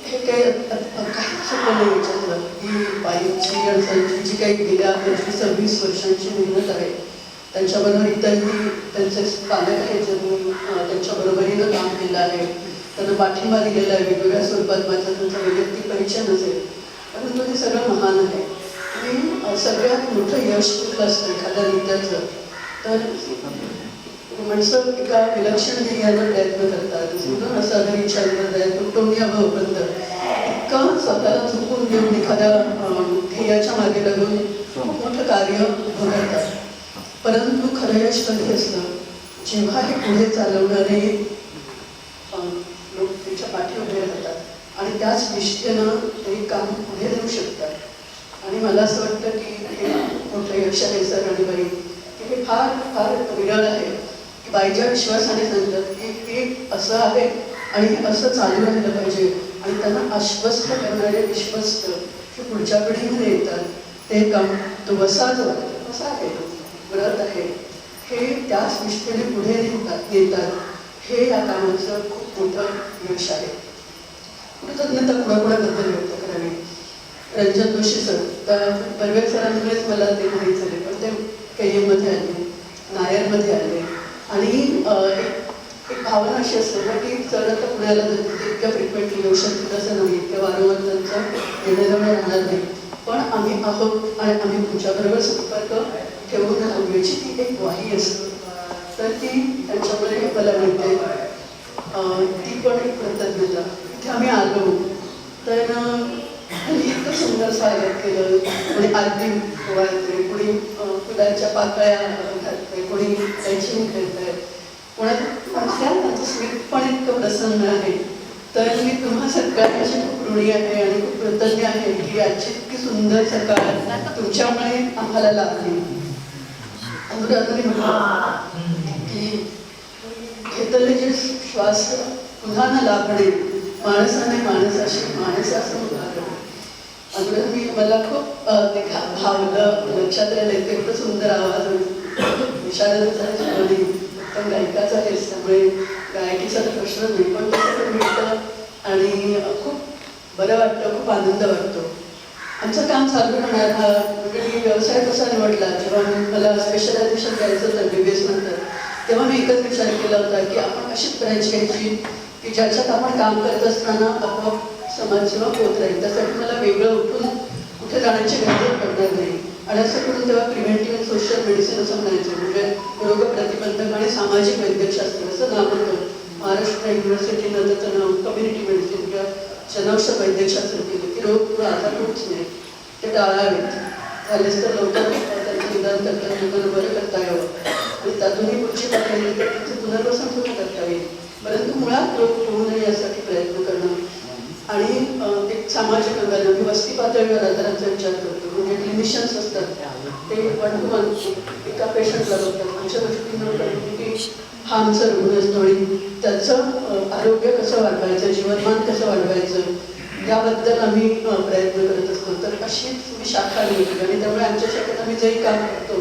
Speaker 5: हे काही सोपं नाही विचारलं की बाईंची अडचणची जी काही गेल्या 25-26 वर्षांची मेहनत आहे त्यांच्याबरोबर इतरही त्यांचे पालक आहेत ज्यांनी त्यांच्याबरोबरीनं काम केलं आहे. त्यांना पाठिंबा दिलेला आहे वेगवेगळ्या स्वरूपात. माझा त्यांचा वैयक्तिक परिचय नसेल, परंतु हे सगळं महान आहे. आणि सगळ्यात मोठं यश कुठलं असतं एखाद्या नृत्याचं, तर माणसं एका विलक्षण ध्येयाला प्रयत्न करतात. समजून असाधारी इच्छा तुटवणी भवबंद इतकं स्वतःला झुकून घेऊन एखाद्या ध्येयाच्या मागे लागून खूप मोठं कार्य उभं करतात. परंतु खरं यश कधी असतं जेव्हा हे पुढे चालवणारे लोक त्यांच्या पाठी उभे राहतात आणि त्याच निष्ठेनं ते काम पुढे नेऊ शकतात. आणि मला असं वाटतं की हे मोठं यश आहे सर आणि बाई, की हे फार फार विरळ आहे की बाईच्या विश्वासाने सांगतात की हे असं आहे आणि हे असं चालू राहिलं पाहिजे. आणि त्यांना आश्वस्त करणारे विश्वस्त हे पुढच्या पिढीमध्ये येतात. ते काम तो वसा जो आहे, वसा आहे, व्रत आहे, हे त्याच निष्ठेने पुढे नेतात. हे या कामाचं खूप मोठं यश आहे. कृतज्ञता कुणाकुणाबद्दल व्यक्त करावी. रंजन जोशी सर, तर परवेज सरांमुळेच मला ते माहीत झाले, पण ते KM मध्ये आले, नायरमध्ये आले. आणि एक भावना अशी असते ना की सर आता पुण्याला इतक्या फ्रिक्वेंटली येऊ शकतील असं नाही, इतक्या वारंवार त्यांचा येणं राहणार नाही, पण आम्ही आहोत आणि आम्ही तुमच्याबरोबर संपर्क ठेवून राहण्याची ती एक ग्वाही असते. तर ती त्यांच्यामुळे मला मिळते. ती पण एक कृतज्ञता. इथे आम्ही आलो तर इतकं सुंदर स्वागत केलं. कोणी आरती ओवाळते, कोणी फुलांच्या पाकळ्या घालते, कोणी लयचिंग खेळतंय, त्यांचं स्मित पण इतकं प्रसन्न आहे. तर मी तुम्हा सगळ्यांची खूप ऋणी आहे आणि खूप कृतज्ञ आहे की आजची इतकी सुंदर सकाळ तुमच्यामुळे आम्हाला लाभली. अनुराधाने म्हटलं की घेतले जे श्वास पुन्हा न लाभणे, माणसाने माणसाशी माणसासमोर लागणे. अनुराधा मी मला खूप ते भावलं, लक्षात राहिलं. ते एवढं सुंदर आवाज, विशारदाचा शिकवणी, उत्तम गायिकाचा हेच, त्यामुळे गायकीचा तर प्रश्नच नाही. पण तसं मिळतं आणि खूप बरं वाटतं, खूप आनंद वाटतो. आमचं काम चालू राहणार. हा मी व्यवसाय कसा निवडला, जेव्हा मला स्पेशलायझेशन द्यायचं होतं MBBS नंतर, तेव्हा मी एकच विचार केला होता की आपण अशीच ब्रँच घ्यायची की ज्याच्यात आपण काम करत असताना आपोआप समाजसेवा होत राहील. त्यासाठी मला वेगळं उठून कुठे जाण्याची गरज पडणार नाही. आणि असं करून तेव्हा प्रिव्हेंटिव्ह अँड सोशल मेडिसिन असं म्हणायचं, म्हणजे रोग प्रतिबंधक आणि सामाजिक वैद्यकशास्त्र असं नाव होतं. महाराष्ट्र युनिव्हर्सिटीनं त्याचं नाव कम्युनिटी मेडिसिन किंवा जनौषध वैद्यकशास्त्र केलं की रोग किंवा आजार होत नाही, ते टाळावेत, झालेच तर लवकर त्यांचं निदान करता लोकांना बरं करता यावं आणि त्यातूनही पुढची पातळी तर तिथे पुनर्वसन सुद्धा करता येईल. परंतु मुळात रोग होऊ नये यासाठी प्रयत्न करणं. आणि एक सामाजिक अंगाला मी वस्ती पातळीवर आजारांचा विचार करतो. म्हणजे क्लिनिशियन्स असतात ते 1 to 1 एका पेशंटला बघतात. आमच्या दृष्टीनं की हा आमचा रुग्ण असतो आणि त्याचं आरोग्य कसं वाढवायचं, जीवनमान कसं वाढवायचं याबद्दल आम्ही प्रयत्न करत असतो. तर अशीच मी शाखा निवडली आणि त्यामुळे आमच्या शाखेत आम्ही जेही काम करतो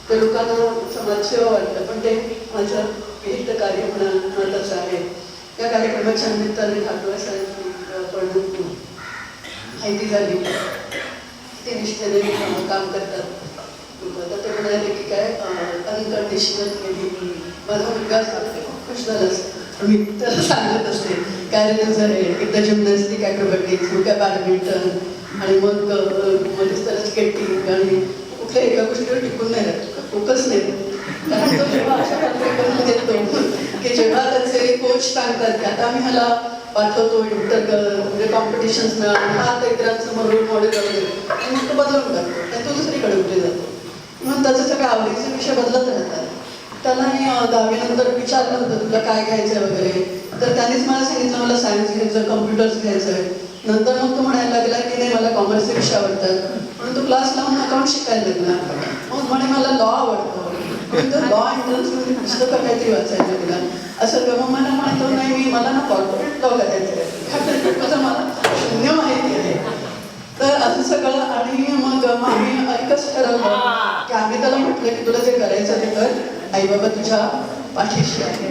Speaker 5: ते लोकांना समाजसेवा वाटतं, पण ते माझं विहित कार्य म्हणत आहे. त्या कार्यक्रमाच्या निमित्ताने ठाकरे साहेब पण माहिती झाली ते निष्ठेने काम करतात. तर ते म्हणाले की काय अनकंडिशनल केली. माझा मुलगा खूप खुश झाला असतो. मी त्याला सांगत असते काय रे तुझं आहे, एकदा जिमनॅस्टिक, ॲक्रोबॅटिक्स, मग काय बॅडमिंटन आणि मग मध्येच त्याला स्केटिंग आणि कुठल्या एका गोष्टीवर टिकून नाही राहत, फोकस नाही. कारण तो जेव्हा अशा प्रकारे करून देतो की जेव्हा त्याचे कोच सांगतात की आता आम्ही ह्याला पाठवतो म्हणजे कॉम्पिटिशन्सना, हा इतरांसमोर रोल मॉडेल वगैरे, आणि मग तो बदलून टाकतो आणि तो दुसरीकडे उठले जातो. म्हणून त्याचे सगळे आवडीचे विषय बदलत राहतात. त्याला मी 10वीनंतर विचारलं होतं तुला काय घ्यायचं आहे वगैरे, तर त्यानेच मला सांगितलं मला सायन्स घ्यायचं, कम्प्युटर्स घ्यायचं आहे. नंतर मग तो म्हणायला लागला की नाही मला कॉमर्सचे विषय आवडतात, म्हणून तो क्लास लावून अकाउंट शिकायला लागला. मग म्हणे मला लॉ आवडतो, म्हणून तो लॉ एंट्रन्समध्ये पुस्तकं काहीतरी वाचायला लागला. असं किंवा मग मला म्हणतो नाही मला ना कॉर्पोरेट लॉ करायचं आहे, माझं मला शून्य माहिती आहे. तर असं सगळं. आणि मग आम्ही एकच ठरवलं की आम्ही त्याला म्हटलं की तुला जे करायचं ते कर, आई बाबा तुझ्या पाठीशी आहे.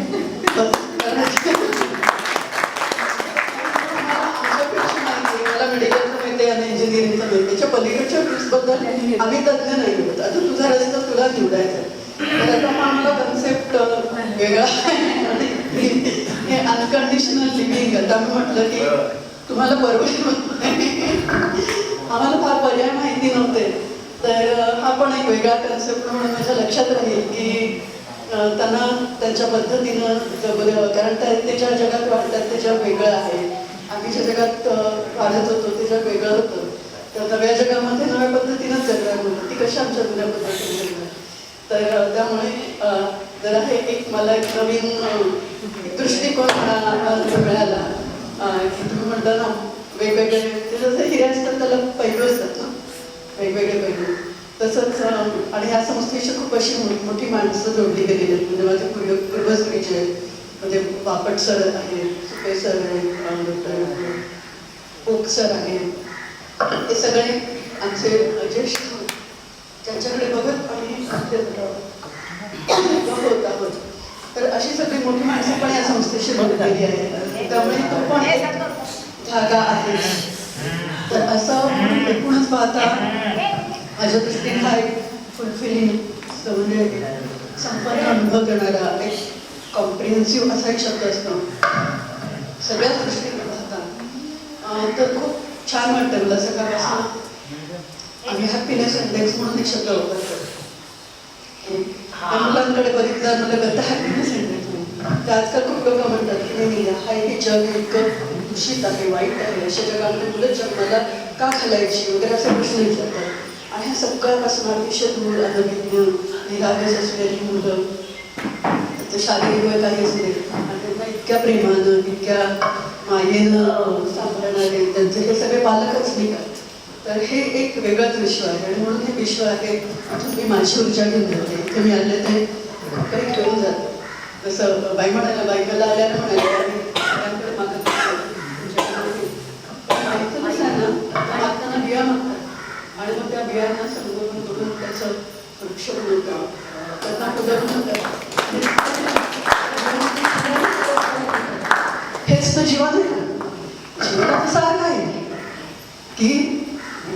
Speaker 5: मला मेडिकलचं माहिती आणि इंजिनिअरिंगचं माहिती, त्याच्या पलीकडच्या फील्ड्सबद्दल आम्ही तज्ञ नाही होत. आता तुझा रस्ता तुला निवडायचा. तर आता हा आम्हाला कन्सेप्ट वेगळा आहे आणि हे अनकंडिशनल लिव्हिंग. आता मी म्हटलं की तुम्हाला परवडेल, आम्हाला फार पर्याय माहिती नव्हते. तर हा पण एक वेगळा कन्सेप्ट म्हणून माझ्या लक्षात राहील की त्यांना त्यांच्या पद्धतीनं जगलं. कारण ते ज्या जगात वाढतात ते जग वेगळं आहे. आम्ही ज्या जगात वाढत होतो ते जग वेगळं होतं. तर नव्या जगामध्ये नव्या पद्धतीनंच जगणार म्हणून ती कशी आमच्या जुन्या पद्धतीने जगणार. तर त्यामुळे जरा हे एक मला एक नवीन दृष्टिकोन मिळाला की तुम्ही म्हणता ना वेगवेगळे ते जसं हिरे असतात त्याला पैलू असतात ना, वेगवेगळे पैलू. तसंच आणि या संस्थेची खूप अशी मोठी माणसं जोडली गेलेली आहेत. म्हणजे माझे पूर्वजूचे आहेत, म्हणजे बापट सर आहेत, सुपे सर आहेत, डॉक्टर ओक सर आहेत. हे सगळे आमचे ज्येष्ठ ज्यांच्याकडे बघत आणि होत आहोत. तर अशी सगळी मोठी माणसं पण या संस्थेशी जोडलेली आहेत. त्यामुळे तो पण एक धागा आहे. तर असं म्हणून एकूणच पाहता माझ्या दृष्टीने हा एक फुलफिलिंग म्हणजे संपन्न अनुभव देणारा एक कॉम्प्रिहेन्सिव्ह असा एक शब्द असतो सगळ्याच दृष्टीने पाहता. तर खूप छान वाटतं मला सकाळपासून. आम्ही हॅपीनेस इंडेक्स म्हणून एक शब्द वापरतो. मुलांकडे बघितलं मला कळतं हॅपीनेस इंडेक्स म्हणून. तर आजकाल खूप लोक म्हणतात की नाही हे जग इतकं दूषित आहे, वाईट आहे, अशा जगामध्ये मुलं जन्माला का घालायची वगैरे असे प्रश्न विचारतात. आणि ह्या सगळ्यापासून अतिशय दूर अनभिज्ञ निरागस असलेली मुलं, ते शारीरिक वय काही असले आणि त्यांना इतक्या प्रेमानं इतक्या मायेनं सांभाळणारे त्यांचे हे सगळे पालकच नाही का. तर हे एक वेगळंच विश्व आहे. आणि म्हणून हे विश्व आहे मी माझी ऊर्जा घेऊन जाते. इथे मी आले ते काही घेऊन जाते. जसं बाई म्हणायला बायकाला आल्यानं म्हणायला मागत मागताना बिया मागतात आणि मग त्या बियांना समजून करून त्याचं वृक्ष बनवतात, त्यांना उदाहरण होतात. हेच तर जीवन आहे. जीवनाचा सार आहे की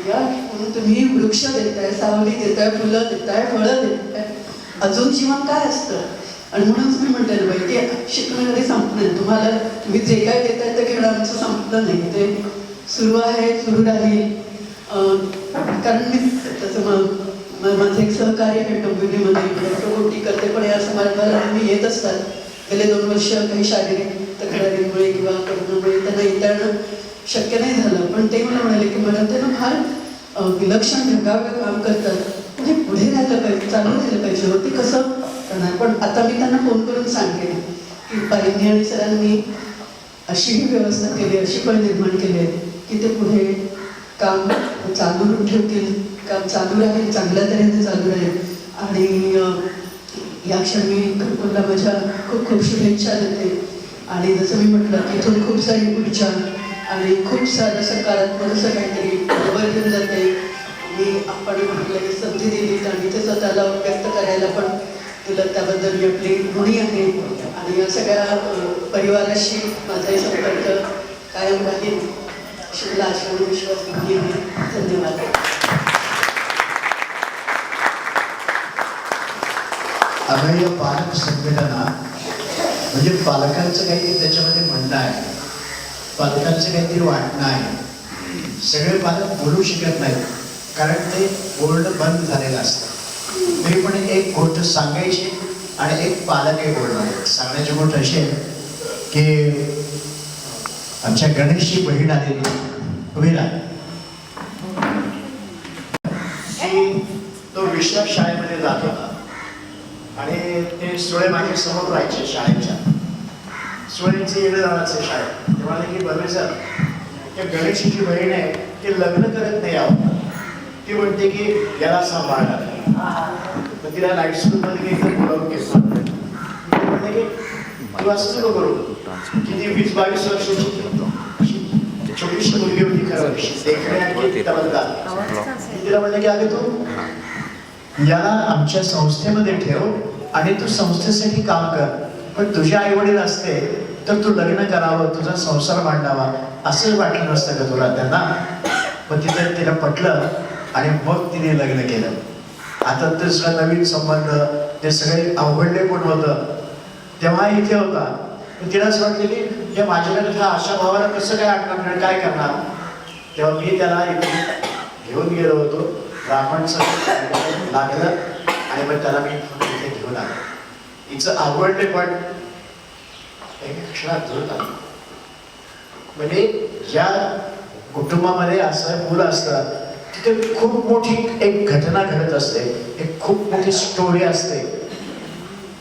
Speaker 5: या म्हणून तुम्ही वृक्ष देताय, सावली देताय, फुलं देताय, फळं देताय, अजून जीवन काय असतं. आणि म्हणूनच मी म्हणते ना बाई की शिकणं कधी संपलं नाही. तुम्ही जे काय देताय ते घेणं आमचं संपलं नाही, ते सुरू आहे, सुरू राहील. कारण मी त्याचं माझं एक सहकार्य आहे डोंबिवलीमध्ये प्रगोटी करते, पण या समारंभाला मी येत असतात. गेले 2 वर्ष काही शारीरिक तक्रारीमुळे किंवा करोनामुळे त्यांना येताना शक्य नाही झालं. पण ते मला म्हणाले की मला त्यांना फार विलक्षण जगावे काम करतात, म्हणजे पुढे राहिलं पाहिजे, चालू राहिलं पाहिजे. होते कसं करणार. पण आता मी त्यांना फोन करून सांगेन की बाईंनी आणि सरांनी अशी व्यवस्था केली, अशी पण निर्माण केली आहे की ते पुढे काम चालू ठेवतील, काम चालू राहील, चांगल्या तऱ्हेने चालू राहील. आणि या क्षणी घरकुलला माझ्या खूप खूप शुभेच्छा देते. आणि जसं मी म्हटलं की इथून खूप सारी ऊर्जा आणि खूप सारं सकारात्मक असं काहीतरी बरोबर घेऊन जाते. आणि आपण म्हटलं की संधी दिली आणि ते स्वतःला व्यक्त करायला पण दिलं, त्याबद्दल मी आपली ऋणी आहे. आणि या सगळ्या परिवाराशी माझाही संपर्क कायम राहील अशी मला आशा आणि विश्वास आहे. धन्यवाद.
Speaker 2: अभय पालक संघटना म्हणजे पालकांचं काहीतरी त्याच्यामध्ये म्हणणं आहे, पालकांचं काहीतरी वाटणं आहे. सगळे पालक बोलू शकत नाहीत कारण ते बोलणं बंद झालेलं असतं. मी पण एक गोष्ट सांगायची आणि एक पालकही बोलणार आहे. सांगण्याची गोष्ट अशी आहे की आमच्या गणेशची बहीण आलेली विरा की तो विश्वास शाळेमध्ये जात होता आणि ते सुळे माझ्या समोर राहायचे शाळेच्या. सुळेंचे येणं जाण्याचे शाळेत. ते म्हणाले की बरे सर त्या गणेशची बहीण आहे ते लग्न करत नाही आहोत. ती म्हणते की याला सांभाळणार. मग तिला नाईट स्कूलमध्ये बोलावून घेतलं. म्हणते की तू असं नको करू की ती 20-22 वर्षाची छोटीशी मुलगी होती खरं देखण्याची तबलदार. तिला म्हणलं की अगं तू याला आमच्या संस्थेमध्ये ठेव आणि तू संस्थेसाठी काम कर. पण तुझे आई वडील असते तर तू लग्न करावं, तुझा संसार मांडावा असं वाटलं नसतं का तुला त्यांना. पण तिथं तिला पटलं आणि मग तिने लग्न केलं. आता दुसरा नवीन संबंध ते सगळे अवघडले पण होतं. तेव्हा इथे होता तिला असं वाटलं की या माझ्याकडे हा अशा भावाला कसं काय आणणार, काय करणार. तेव्हा मी त्याला इथे घेऊन गेलो होतो. ब्राह्मणचं लागलं आणि मग त्याला मी इथे घेऊन आलो. हिचं आवडले पण एक क्षणात जुळत आलं. म्हणजे ज्या कुटुंबामध्ये असं मुलं असतात तिथे खूप मोठी एक घटना घडत असते, एक खूप मोठी स्टोरी असते,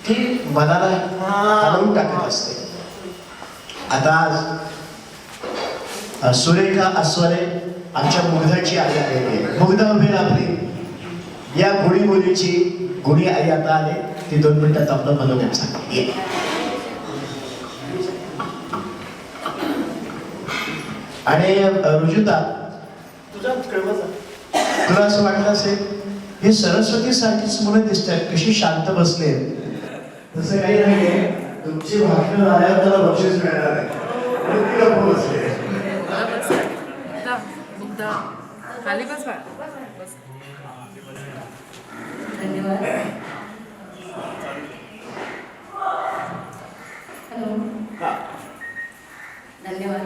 Speaker 2: ती मनाला हलवून टाकत असते. आता आज सुरेखा अस्वले आमच्या मुग्धाची आई आलेली आहे. मुग्धा उभे आपली या गुणी मुलीची गुणी आई आता आले. ती 2 मिनिटात आपलं मनोगत सांगते. आणि रुजुता तुझा तुला असं वाटलं असेल हे सरस्वतीसाठीच मुलं दिसतात, कशी शांत बसले. तसं काही नाहीये. तुमची भाषण आल्यावर त्याला बक्षीस मिळणार आहे. बसले
Speaker 6: खाली बस बाळा. बस.
Speaker 7: धन्यवाद. हॅलो. धन्यवाद.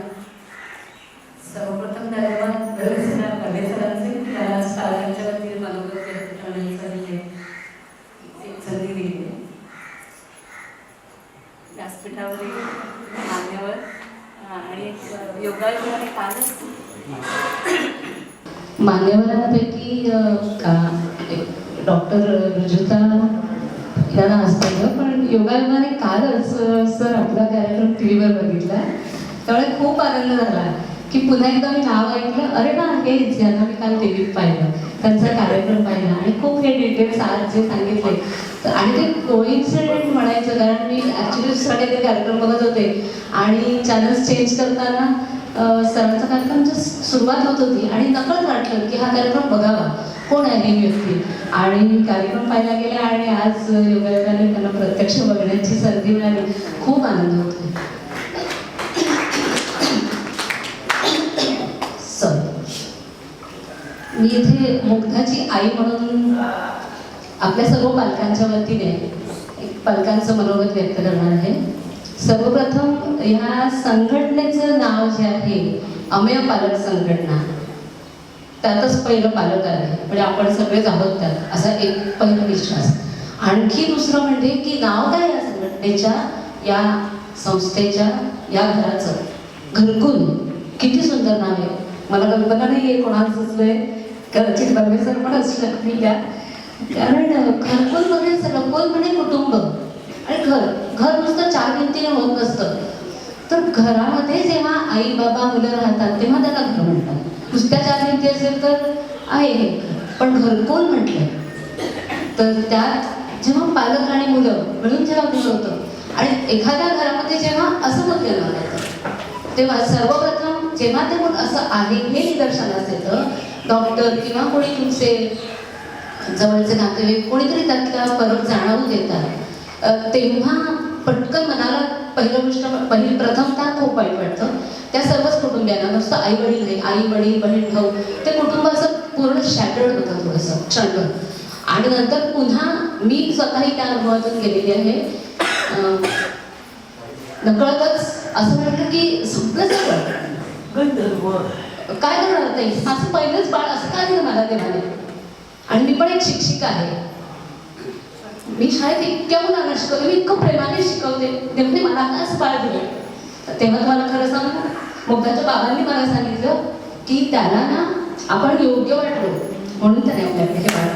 Speaker 7: सर्वप्रथम धन्यवाद सरांचे त्याला शाळांच्या वतीने मनोगत व्यक्त करण्यासाठी एक संधी दिली. व्यासपीठावरील मान्यवर आणि योगायोगाने कालच मान्यवरांपैकी डॉक्टर रुजुता यांना असतं, पण योगायोगाने कालच सर आपला कार्यक्रम टी व्हीवर बघितला. त्यामुळे खूप आनंद झाला की पुन्हा एकदा मी नाव ऐकलं, अरे ना हेच यांना मी काल टी व्हीत पाहिलं, त्यांचा कार्यक्रम पाहिला आणि खूप हे डिटेल्स आज जे सांगितले आणि ते कोइन्सिडेंट म्हणायचं, कारण मी ॲक्च्युली दुसरा काहीतरी कार्यक्रम बघत होते आणि चॅनल्स चेंज करताना सरांचा कार्यक्रम सुरुवात होत होती आणि नकळत वाटलं की हा कार्यक्रम बघावा, कोण आहे ही व्यक्ती. आणि कार्यक्रम पाहायला गेले आणि आज योगायोगाने त्यांना प्रत्यक्ष बघण्याची संधी मिळाली. खूप आनंद होतो. मी इथे मुग्धाची आई म्हणून आपल्या सर्व पालकांच्या वतीने पालकांचं मनोगत व्यक्त करणार आहे. सर्वप्रथम ह्या संघटनेचं नाव जे आहे अमेय पालक संघटना, त्यातच पहिलं पालक आहे, म्हणजे आपण सगळेच आहोत त्यात, असा एक पहिला विश्वास. आणखी दुसरं म्हणजे की नाव काय या संघटनेच्या, या संस्थेच्या, या घराचं, घरकुल, किती सुंदर नाव आहे. मला कल्पना नाही आहे कोणाला सुचलंय, कदाचित परमेश्वर पण असलं मी त्या, कारण घरकुल म्हणजे घरकुल म्हणजे कुटुंब आणि घर नुसतं 4 भिंतीने होत नसतं. तर घरामध्ये जेव्हा आई बाबा मुलं राहतात तेव्हा त्याला घर म्हणतात. नुसत्या 4 भिंती असेल तर आहे हे, पण घरकुल म्हटलं तर त्यात जेव्हा पालक आणि मुलं मिळून जेव्हा घर होतं आणि एखाद्या घरामध्ये जेव्हा असं मत निर्माण होतं, तेव्हा सर्वप्रथम जेव्हा ते मग असं आहे हे निदर्शनास येतं, डॉक्टर किंवा कोणी तुमचे जवळचे नातेवाईक कोणीतरी त्यातला फरक जाणवून देतात, तेव्हा पटकन मनाला पहिली प्रथमतः खूप वाईट वाटतं. त्या सर्वच कुटुंबियांना, नुसतं आई वडील नाही, आई वडील बहीण भाऊ, ते कुटुंब असं पूर्ण शॅटर्ड होतं थोडंसं क्षणभर. आणि नंतर पुन्हा मी स्वतःही त्या अनुभवातून गेलेली आहे. नकळतच असं म्हटलं की संपलं सगळं, काय करणार ताई, असं पहिलंच बाळ असं काय झालं मला तेव्हा. आणि मी पण एक शिक्षिका आहे. मी शाळेत इतक्या मुलांना शिकवते, मी इतकं प्रेमाने शिकवते, नेमके मला काय असं बाळ दिलं. तेव्हा तुम्हाला खरं सांगू, मुग्धाच्या बाबांनी मला सांगितलं की त्याला ना आपण योग्य वाटलो म्हणून त्याने आपल्याकडे हे बाळ.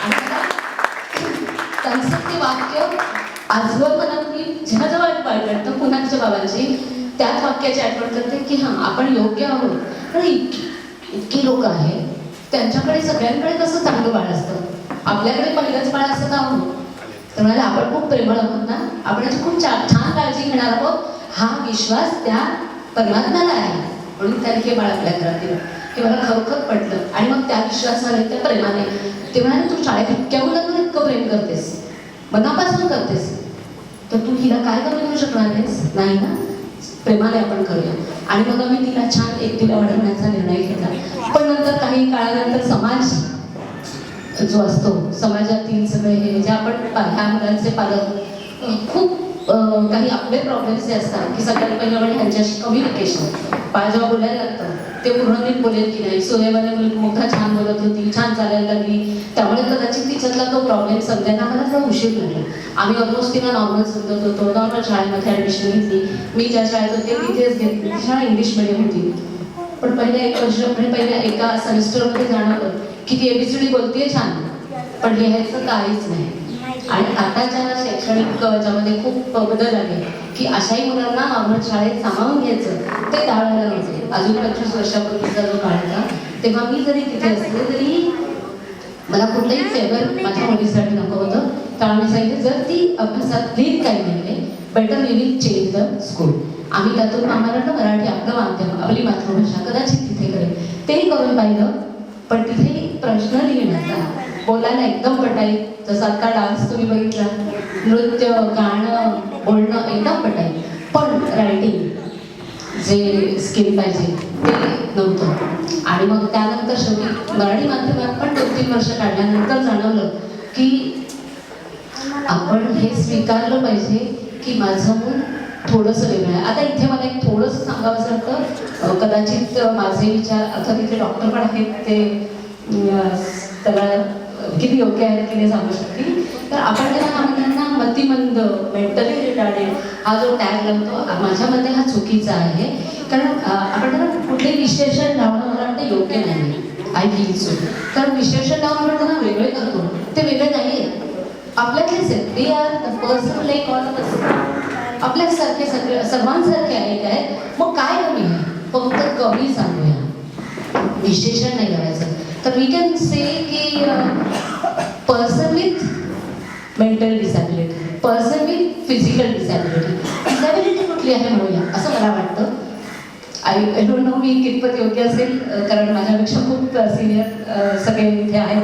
Speaker 7: आणि त्यांचं ते वाक्य आजवर मला मी जेव्हा जेव्हा वाईट वाटतं पुन्हा तिच्या बाबांची त्याच वाक्याची आठवण करते की हां आपण योग्य आहोत. पण इतकी लोक आहेत, त्यांच्याकडे सगळ्यांकडे कसं चांगलं बाळ असतं, आपल्याकडे पहिलंच बाळ असं का आहोत. तर मला आपण खूप प्रेमळ आहोत ना, आपण याची खूप छान काळजी घेणार आहोत, हा विश्वास त्या परमात्म्याला आहे म्हणून त्याने हे बाळ आपल्या घरात दिलं. हे मला खरोखर पटलं. आणि मग त्या विश्वासाने, त्या प्रेमाने ते म्हणाले, तू शाळेत इतक्या मुलांवर इतकं प्रेम करतेस, मनापासून करतेस, तर तू हिला काय कमी देऊ शकणार आहेस, नाही ना, प्रेमाने आपण करूया. आणि मग आम्ही तिला छान एकटीला वाढवण्याचा निर्णय घेतला. पण नंतर काही काळानंतर समाज जो असतो, समाजातील सगळे हे जे आपण ह्या मुलांचे पालक खूप काही आपले प्रॉब्लेम्स जे असतात की सगळ्यात पहिलं म्हणजे ह्यांच्याशी कम्युनिकेशन. पाय जेव्हा बोलायला लागतं ते पूर्ण नीट बोलेल की नाही. सुदैवाने मुलगा छान बोलत होती, छान चालायला लागली, त्यामुळे कदाचित तिच्यातला तो प्रॉब्लेम समजायला मला थोडा उशीर लागला. आम्ही ऑलमोस्ट तिला नॉर्मल समजत होतो. नॉर्मल शाळेमध्ये ॲडमिशन घेतली. मी ज्या शाळेत होते तिथेच घेतली. ती शाळा इंग्लिश मिडियम होती. पण पहिल्या 1 वर्ष म्हणजे पहिल्या एका सेमिस्टरमध्ये जाणवलं की ती ABCD बोलते छान, पण लिहायचं काहीच नाही. आणि आताच्या शैक्षणिक याच्यामध्ये खूप बदल आले की अशाही मुलांना नॉर्मल शाळेत सामावून घ्यायचं ते त्यावेळेला नव्हते. अजून 25 वर्षापूर्वीचा जो काळ होता तेव्हा मी जरी तिथे असले तरी मला कुठलंही फेवर माझ्या मुलीसाठी नको होतं. कारण मी सांगितलं जर ती अभ्यासात लीड काही नाही better we will change the school. आम्ही त्यातून आम्हाला ना मराठी आपलं माध्यम आपली मातृभाषा कदाचित तिथे करेल तेही करून पाहिलं. पण तिथे प्रश्न लिहिण्याचा बोलायला एकदम पटाई. जसं आता डान्स तुम्ही बघितला, नृत्य, गाणं, बोलणं एकदम पटाई. पण रायटिंग जे स्किल पाहिजे ते नव्हतं. आणि मग त्यानंतर शेवटी मराठी माध्यमात पण 2-3 वर्ष काढल्यानंतर जाणवलं की आपण हे स्वीकारलं पाहिजे की माझं मूल थोडंसं वेगळं आहे. आता इथे मला एक थोडंसं सांगावं असं वाटतं, कदाचित माझे विचार अर्थात इथे डॉक्टर पण आहेत ते त्याला किती योग्य आहेत की नाही सांगू शकतील. तर आपण जेव्हा मुलांना मतिमंद, मेंटली रिटार्डेड हा जो टॅग लावतो माझ्या मते हा चुकीचा आहे. कारण आपण त्यांना कुठलेही विशेषण लावणं मला वाटतं योग्य नाही. I feel so. कारण विशेषण लावून आपण त्यांना वेगळे करतो, ते वेगळे नाही आहेत, आपल्यातलेच आहेत. They are the person like all of us. आपल्यासारखे सगळे सर्वांसारखे आहेत काय. मग काय कमी आहे, फक्त कमी सांगूया, विशेषण नाही करायचं. तर वी कॅन से की person with mental disability, person with physical disability. Disability कुठली आहे म्हणूया असं मला वाटतं. आय डोंट नो मी कितपत योग्य असेल, कारण माझ्यापेक्षा खूप सिनियर सगळे इथे आहेत.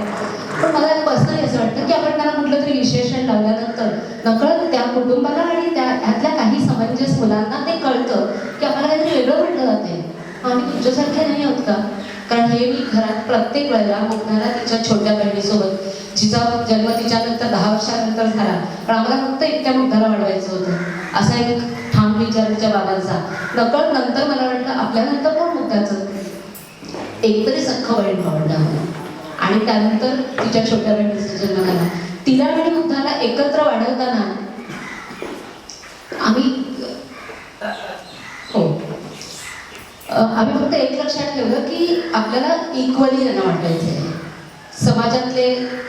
Speaker 7: पण मला पर्सनली असं वाटतं की आपण त्यांना कुठलं तरी विशेषण लावल्यानंतर नकळत त्या कुटुंबाला आणि त्यातल्या काही समंजस मुलांना ते कळतं की आम्हाला काहीतरी वेगळं म्हटलं जाते. आम्ही तुमच्यासारखे नाही आहोत का. कारण हे मी घरात प्रत्येक वेळेला मुग्धाला तिच्या छोट्या बहिणीसोबत, जिचा जन्म तिच्यानंतर 10 वर्षानंतर झाला, पण आम्हाला फक्त एकट्या मुग्धाला वाढवायचं होतं असा एक ठाम विचार तिच्या बाबांचा. नकळत नंतर मला वाटलं आपल्यानंतर कोण मुग्धाचं एकतरी सख्ख बहीण आवडलं आम्हाला. आणि त्यानंतर तिच्या छोट्या बहिणीचा जन्म झाला. तिला आणि मुग्धाला एकत्र वाढवताना आम्ही फक्त एक लक्षात ठेवलं की आपल्याला इक्वली त्यांना वाटायचं आहे. समाजातले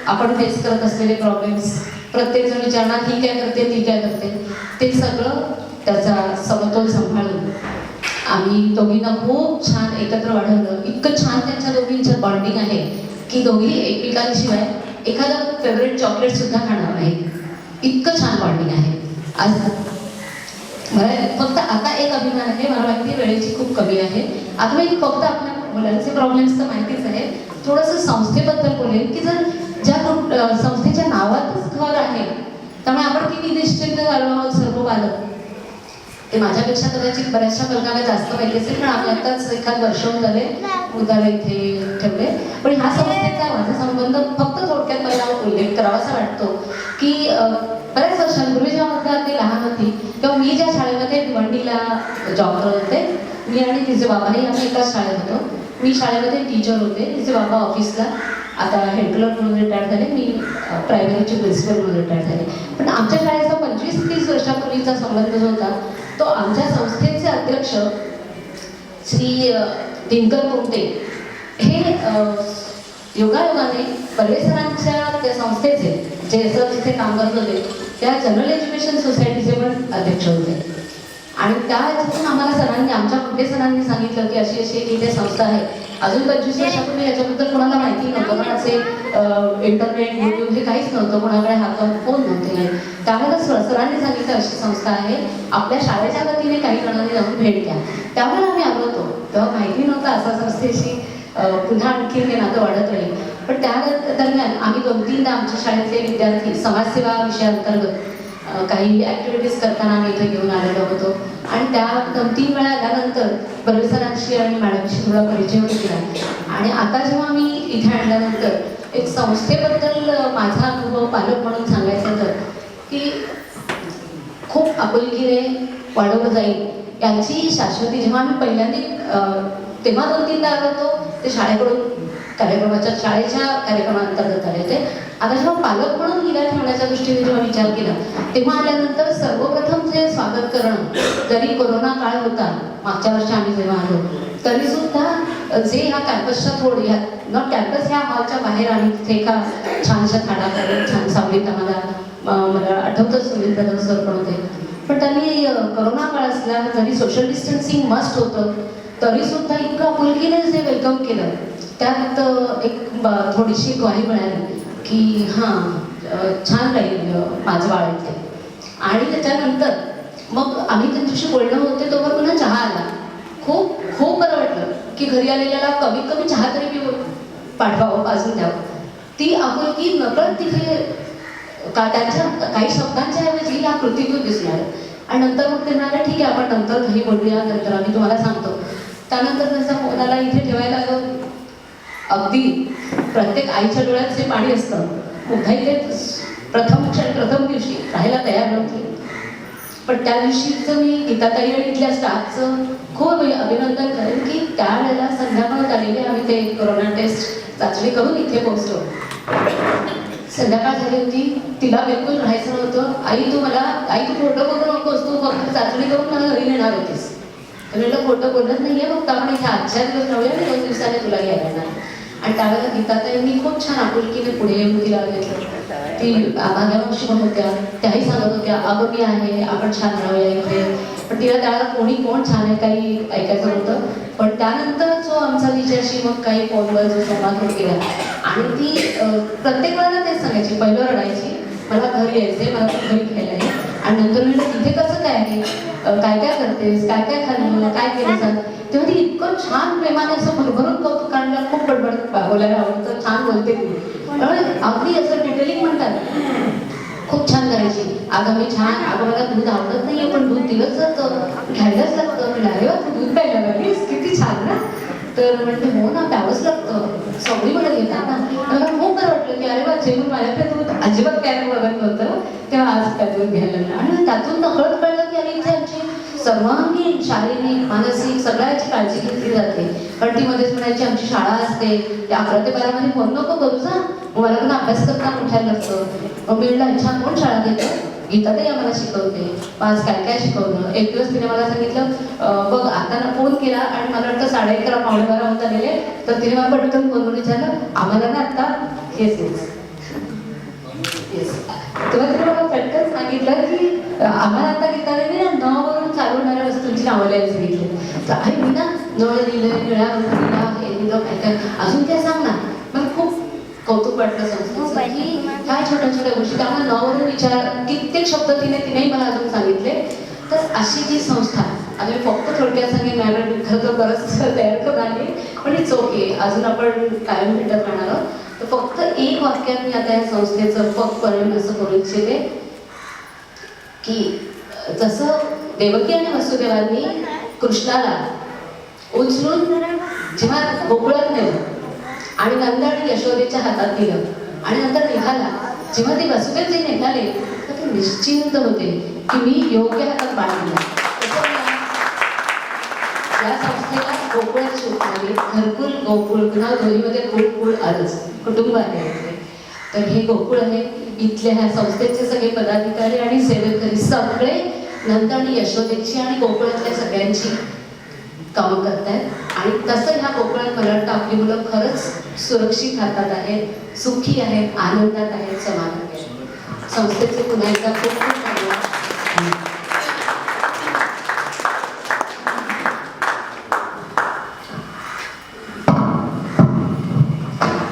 Speaker 7: आपण फेस करत असलेले प्रॉब्लेम्स प्रत्येक जण विचारणार ही काय करते ती काय करते, ते सगळं त्याचा समतोल सांभाळून आम्ही दोघींना खूप छान एकत्र वाढवलं. इतकं छान त्यांच्या दोघींचं बॉन्डिंग आहे की दोघी एकमेकांशिवाय एखादं फेवरेट चॉकलेट सुद्धा खाणार नाही, इतकं छान बॉन्डिंग आहे. आज मला फक्त आता एक अभिमान आहे, मला माहिती आहे वेळेची खूप कमी आहे. आता मी फक्त आपल्या मुलांचे प्रॉब्लेम्स तर माहितीच आहे, थोडंसं संस्थेबद्दल बोलेल की जर ज्या संस्थेच्या नावातच घर आहे त्यामुळे आपण किती निश्चिंत झालो आहोत सर्व पालक. ते माझ्यापेक्षा कदाचित बऱ्याचशा पालकांना जास्त माहिती असेल, पण आम्ही आताच एखाद वर्ष झाले मुद्दाला इथे ठेवले. पण ह्या संस्थेचा माझा संबंध फक्त थोडक्यात मला उल्लेख करावासा वाटतो की बऱ्याच वर्षांपूर्वी जेव्हा मुद्दा ती लहान होती तेव्हा मी ज्या शाळेमध्ये भिवंडीला जॉब करत होते, मी आणि तिचे बाबाही आम्ही एकाच शाळेत होतो. मी शाळेमध्ये टीचर होते, तिचे बाबा ऑफिसला, आता हेड क्लर्क म्हणून रिटायर झाले, मी प्रायमरीचे प्रिन्सिपल म्हणून रिटायर झाले. पण आमच्या शाळेचा 25-30 वर्षापूर्वीचा संबंध जो होता तो आमच्या संस्थेचे अध्यक्ष श्री दिनकर कुमटे हे योगायोगाने पर्वेसरांच्या त्या संस्थेचे जे सर तिथे काम करत होते त्या जनरल एज्युकेशन सोसायटीचे पण अध्यक्ष होते. आणि त्या ह्याच्यातून आम्हाला सरांनी, आमच्या कुठे सरांनी सांगितलं की अशी अशी एक इथे संस्था आहे. अजून 25 वर्षापूर्वी याच्याबद्दल कोणाला माहिती नव्हतं, पण असे इंटरनेट यूट्यूब हे काहीच नव्हतं, कोणाकडे हातात फोन नव्हते. त्यावेळेला सरांनी सांगितलं अशी संस्था आहे, आपल्या शाळेच्या वतीने काही जणांनी जाऊन भेट द्या. त्यावेळेला आम्ही आलो होतो, तेव्हा माहिती नव्हतं असा संस्थेशी पुन्हा आणखी हे नातं वाढत राहील. पण त्या दरम्यान आम्ही 2-3दा आमच्या शाळेतले विद्यार्थी समाजसेवा विषयाअंतर्गत काही ॲक्टिव्हिटीज करताना आम्ही इथे घेऊन आलेलो होतो. आणि त्या 2-3 वेळा आल्यानंतर प्रोफेसरांशी आणि मॅडमशी थोडा परिचय केला. आणि आता जेव्हा मी इथे आणल्यानंतर एक संस्थेबद्दल माझा अनुभव पालक म्हणून सांगायचं तर की खूप आपुलकीने वाढवलं जाईल यांची शाश्वती. जेव्हा आम्ही पहिल्यांदा तेव्हा 2-3दा आलो होतो ते शाळेकडून शाळेच्या कार्यक्रमांतर्गत आले होते. आता जेव्हा पालक म्हणून हिला ठेवण्याच्या दृष्टीने जेव्हा विचार केला तेव्हा आल्यानंतर सर्वप्रथम जे स्वागत करणं, जरी कोरोना काळ होता मागच्या वर्षी आम्ही जेव्हा आलो तरी सुद्धा जे ह्या कॅम्पसच्या थोडी नॉट कॅम्पस ह्या हॉलच्या बाहेर आम्ही तिथे एका छानशा झाडाखाली छान सावलीत मला आठवतं सुनील प्रधान सर पण होते. पण त्यांनी कोरोना काळ असला जरी सोशल डिस्टन्सिंग मस्ट होतं तरी सुद्धा इतकं आपुलकीने जे वेलकम केलं त्यात एक थोडीशी ग्वाही मिळाली की हां छान राहील माझं बाळ इथे. आणि त्याच्यानंतर मग आम्ही त्यांच्याशी बोलणं होते तोवर पुन्हा चहा आला. खूप खूप बरं वाटलं की घरी आलेल्याला कमीत कमी चहा तरी पिऊन पाठवावं, पाजून द्यावं. ती आपुलकी नकळत तिथे त्यांच्या काही शब्दांच्या ऐवजी या कृतीतून दिसणार. आणि नंतर मग ते म्हणाले ठीक आहे आपण नंतर घरी बोलूया, नंतर आम्ही तुम्हाला सांगतो. त्यानंतर त्यांचा फोन आला इथे ठेवायला आलो. अगदी प्रत्येक आईच्या डोळ्यात जे पाणी असतं मुद्दा इथे प्रथम दिवशी राहायला तयार नव्हती. पण त्या दिवशीचं मी गीताताई आणि इथल्या स्टाफचं खूप अभिनंदन करेन की त्यावेळेला संध्याकाळ आलेले आम्ही ते कोरोना टेस्ट चाचणी करून इथे पोहोचलो. संध्याकाळ झाली होती, तिला बिलकुल राहायचं नव्हतं. आई तू फोटो बघू नकोस, तू फक्त चाचणी करून मला घरी नेणार होतीस. तर म्हटलं फोटो बोलत नाहीये, फक्त आपण इथे आजच्या दिवस राहूया आणि 2 दिवसाने तुला घ्यायला येणार. आणि त्यावेळेला गीताताईंनी खूप छान आपुलकीने पुढे येऊन तिला घेतलं. ती माझ्या मावशी पण होत्या, त्याही सांगत होत्या अगं मी आहे, आपण छान राहूया इथे. पण तिला त्यावेळेला कोण छान आहे काही ऐकायचं होतं. पण त्यानंतर जो आमचा तिच्याशी मग काही फोनवर जो संवाद होत गेला आणि ती प्रत्येक वेळेला तेच सांगायची. पहिलं रडायची मला घरी यायचंय, मला घरी घ्यायला आहे. आणि नंतर म्हणलं तिथे कसं काय आहे, काय काय करतेस, काय काय खाल्लं, काय केलं सांग. तेव्हा ती इतकं छान प्रेमाने असं भरभरून कौतुक काढलं. खूप बडबड बोलायला आवडतं, छान बोलते ती. अगदी असं डिटेलिंग म्हणतात खूप छान करायची. अगं मी छान, अगं मला दूध आवडत नाहीये पण दूध दिलंच जातं, घ्यायलाच लागतं. म्हणजे अरे वा तू दूध प्यायला लागलीस, किती छान ना. तर म्हणते हो ना प्यावंच लागतं, सवडी मला घेतात ना. मला खूप बरं वाटलं की अरे वा जेव्हा माझ्याकडे दूध अजिबात प्यायला बघत नव्हतं तेव्हा आज त्या दूध घ्यायला लागलं. आणि त्यातून नकळत कळलं की अरे इथे आमची सर्वांगीण शारीरिक मानसिक सगळ्याची काळजी घेतली जाते. पण ती मध्येच म्हणायची आमची शाळा असते त्या 11 ते 12 मध्ये फोन नको करू जा, मला पण अभ्यास करता उठायला लागतं. मग मी म्हटलं अच्छा कोण शाळा घेतं, गीताताई आम्हाला शिकवते. आज काय काय शिकवलं. एक दिवस तिने मला सांगितलं बघ आता ना फोन केला आणि मला वाटतं 11:30 पावणे 12 होत आलेले. तर तिने मला पटकन फोनवर विचारलं आम्हाला ना आता येस तेव्हा तिने मला पटकन सांगितलं की आम्हाला आता गीताताईने ना 9 वरून चालू होणाऱ्या वस्तूंची नावं लिहायला सांगितली. तर आई मी ना नळ दिलं, निळ्या दिला, हे दिलं, काय काय अजून काय सांग ना. मला खूप कौतुक वाटलं संस्थेचं की काय छोट्या छोट्या गोष्टी त्यामुळे 9 वरून विचार कित्येक शब्द तिनेही मला अजून सांगितले. तर अशी जी संस्था आता मी फक्त थोडक्यात सांगेन मॅडम खरं तर बरंच तयार करून आली पण इट्स ओके अजून आपण कायम भेटत राहणार आहोत. तर फक्त एक वाक्यात मी आता या संस्थेचं पक्कपणे असं करू इच्छिते की जसं देवकी आणि वसुदेवांनी कृष्णाला उचलून जेव्हा गोकुळात नेलं आणि नंद आणि यशोदेच्या हातात दिलं आणि नंतर निघाला, जेव्हा ते वसुदेव जे निघाले तर ते निश्चिंत होते की मी योग्य हातात बाळगलं. या संस्थेला गोकुळात शोध आले, घरकुल गोकुळ पुन्हा दोन्हीमध्ये गोकुळ आलंच कुटुंब आहे. तर हे गोकुळ आहे. इथल्या ह्या संस्थेचे सगळे पदाधिकारी आणि सेवेकरी सगळे नंद आणि यशोदेची आणि गोकुळातल्या सगळ्यांची कामं करतायत. आणि तसं ह्या कोकणात मला वाटतं आपली मुलं खरंच सुरक्षित हातात आहेत, सुखी आहेत, आनंदात आहेत, समाधानी आहेत. संस्थेचे पुन्हा एकदा खूप खूप धन्यवाद.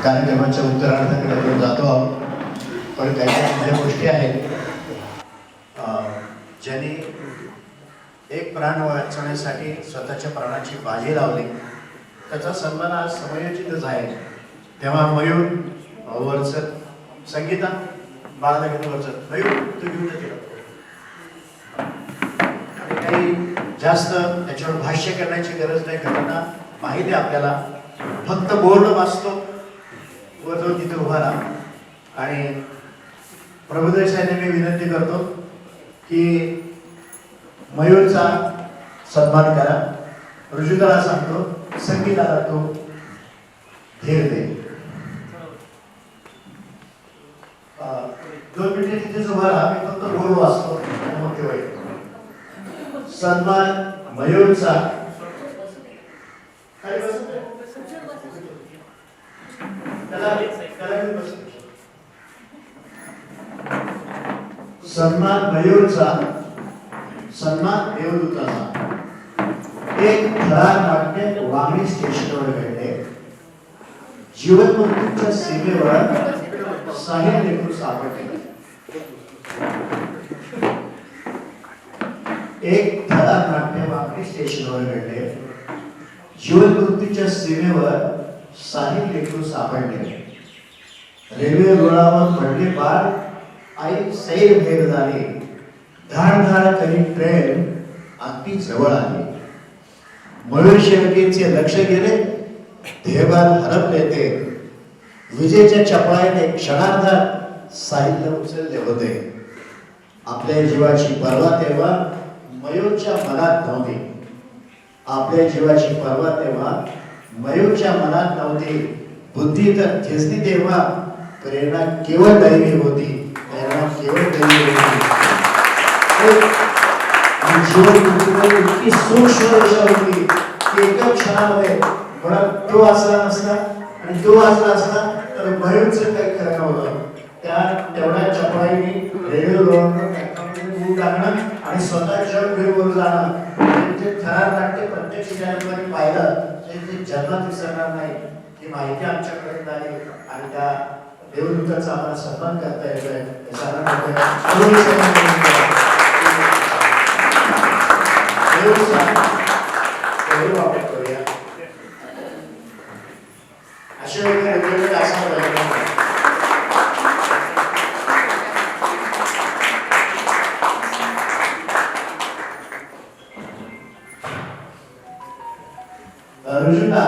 Speaker 2: कार्यक्रमाच्या उत्तरार्धाकडे आपण जातो आहोत. पण काही काही गोष्टी आहेत ज्यांनी एक प्राण वाचवण्यासाठी स्वतःच्या प्राणाची बाजी लावली त्याचा सन्मान आज समयोचितच आहे. तेव्हा मयूर वरचर, संगीता बाळाला घेतो वरचर, मयूर तू घेऊन जाते. काही जास्त त्याच्यावर भाष्य करण्याची गरज नाही, घटना माहिती आहे आपल्याला. फक्त बोर्ड वाचतो व तो तिथे उभा राहा. आणि प्रभुदेव साहेबांनी मी विनंती करतो की मयूरचा सन्मान करा. ऋजुताला सांगतो संगीताला तो धीर दे. 2 मिनिटे तिथेच उभा राहा, मी फक्त बोल वाचतो आणि मग ते होईल. सन्मान मयूरचा. खाली बस. त्याला घेऊन बस. सन्मान मयूरचा, सन्मान देवदूताचा. एक थरार नाट्य वांगणी स्टेशनवर घडले. जीवन मृत्यूच्या सीमेवर साहिल लेखून सापडले. एक थरार नाट्य वांगणी स्टेशनवर घडले. जीवन मृत्यूच्या सीमेवर साहिल लेखून सापडले. रेल्वे रुळावर पडले बाळ, आई सैर भेद झाली. धाड धाड करी ट्रेन अगदी जवळ आली. मयूर शेळकेचे लक्ष गेले, ध्येयभार हरपले ते. विजेच्या चपळाईने क्षणार्धात साहित्य उचलले होते. आपल्या जीवाची पर्वा तेव्हा मयूरच्या मनात नव्हती. आपल्या जीवाची पर्वा तेव्हा मयूरच्या मनात नव्हती. बुद्धी तर ठेचली तेव्हा प्रेरणा केवळ दैवी होती. प्रेरणा केवळ दैवी होती. आणि जीवन मृत्यूमध्ये इतकी सूक्ष्म रेषा होती की एका क्षणामध्ये म्हणून तो वाचला नसता आणि तो वाचला असता तर मयूरचं काही खरं नव्हतं. त्या तेवढ्या चपळाईने रेल्वे रुळावर उड लागणं आणि स्वतः जग फिरवून जाणं. ते थरार नाट्य प्रत्यक्ष ज्यांनी पाहिलं ते जन्मात विसरणार नाही. ही माहिती आमच्याकडे आली आणि त्या देवदूताचा आम्हाला सन्मान करता येतोय. वापर करूया. अशा वेगवेगळे असं ऋजुता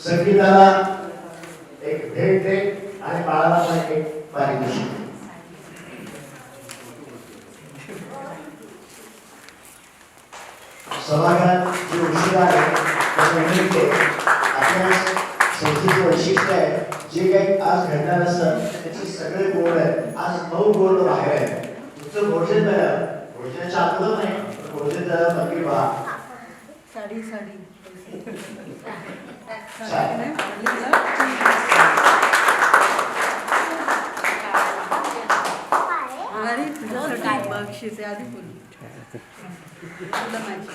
Speaker 2: संगीताला एक भेट दे आणि बाळाला पण एक पारितोषिक. सभागृहात जे उशीर आहे आपल्या संस्थेचे वैशिष्ट्य आहे. जे काही आज घडणार असतं त्याचे सगळे गोड आहे. आज 9 गोड बाहेर आहे. तुमचं भोजन झालं, भोजनाच्या आतलं नाही, भोजन झालं बाकी पहा.
Speaker 6: साडी साडी अरे तुझ्यासाठी बक्षीस आहे. आधी बोल तुला माहिती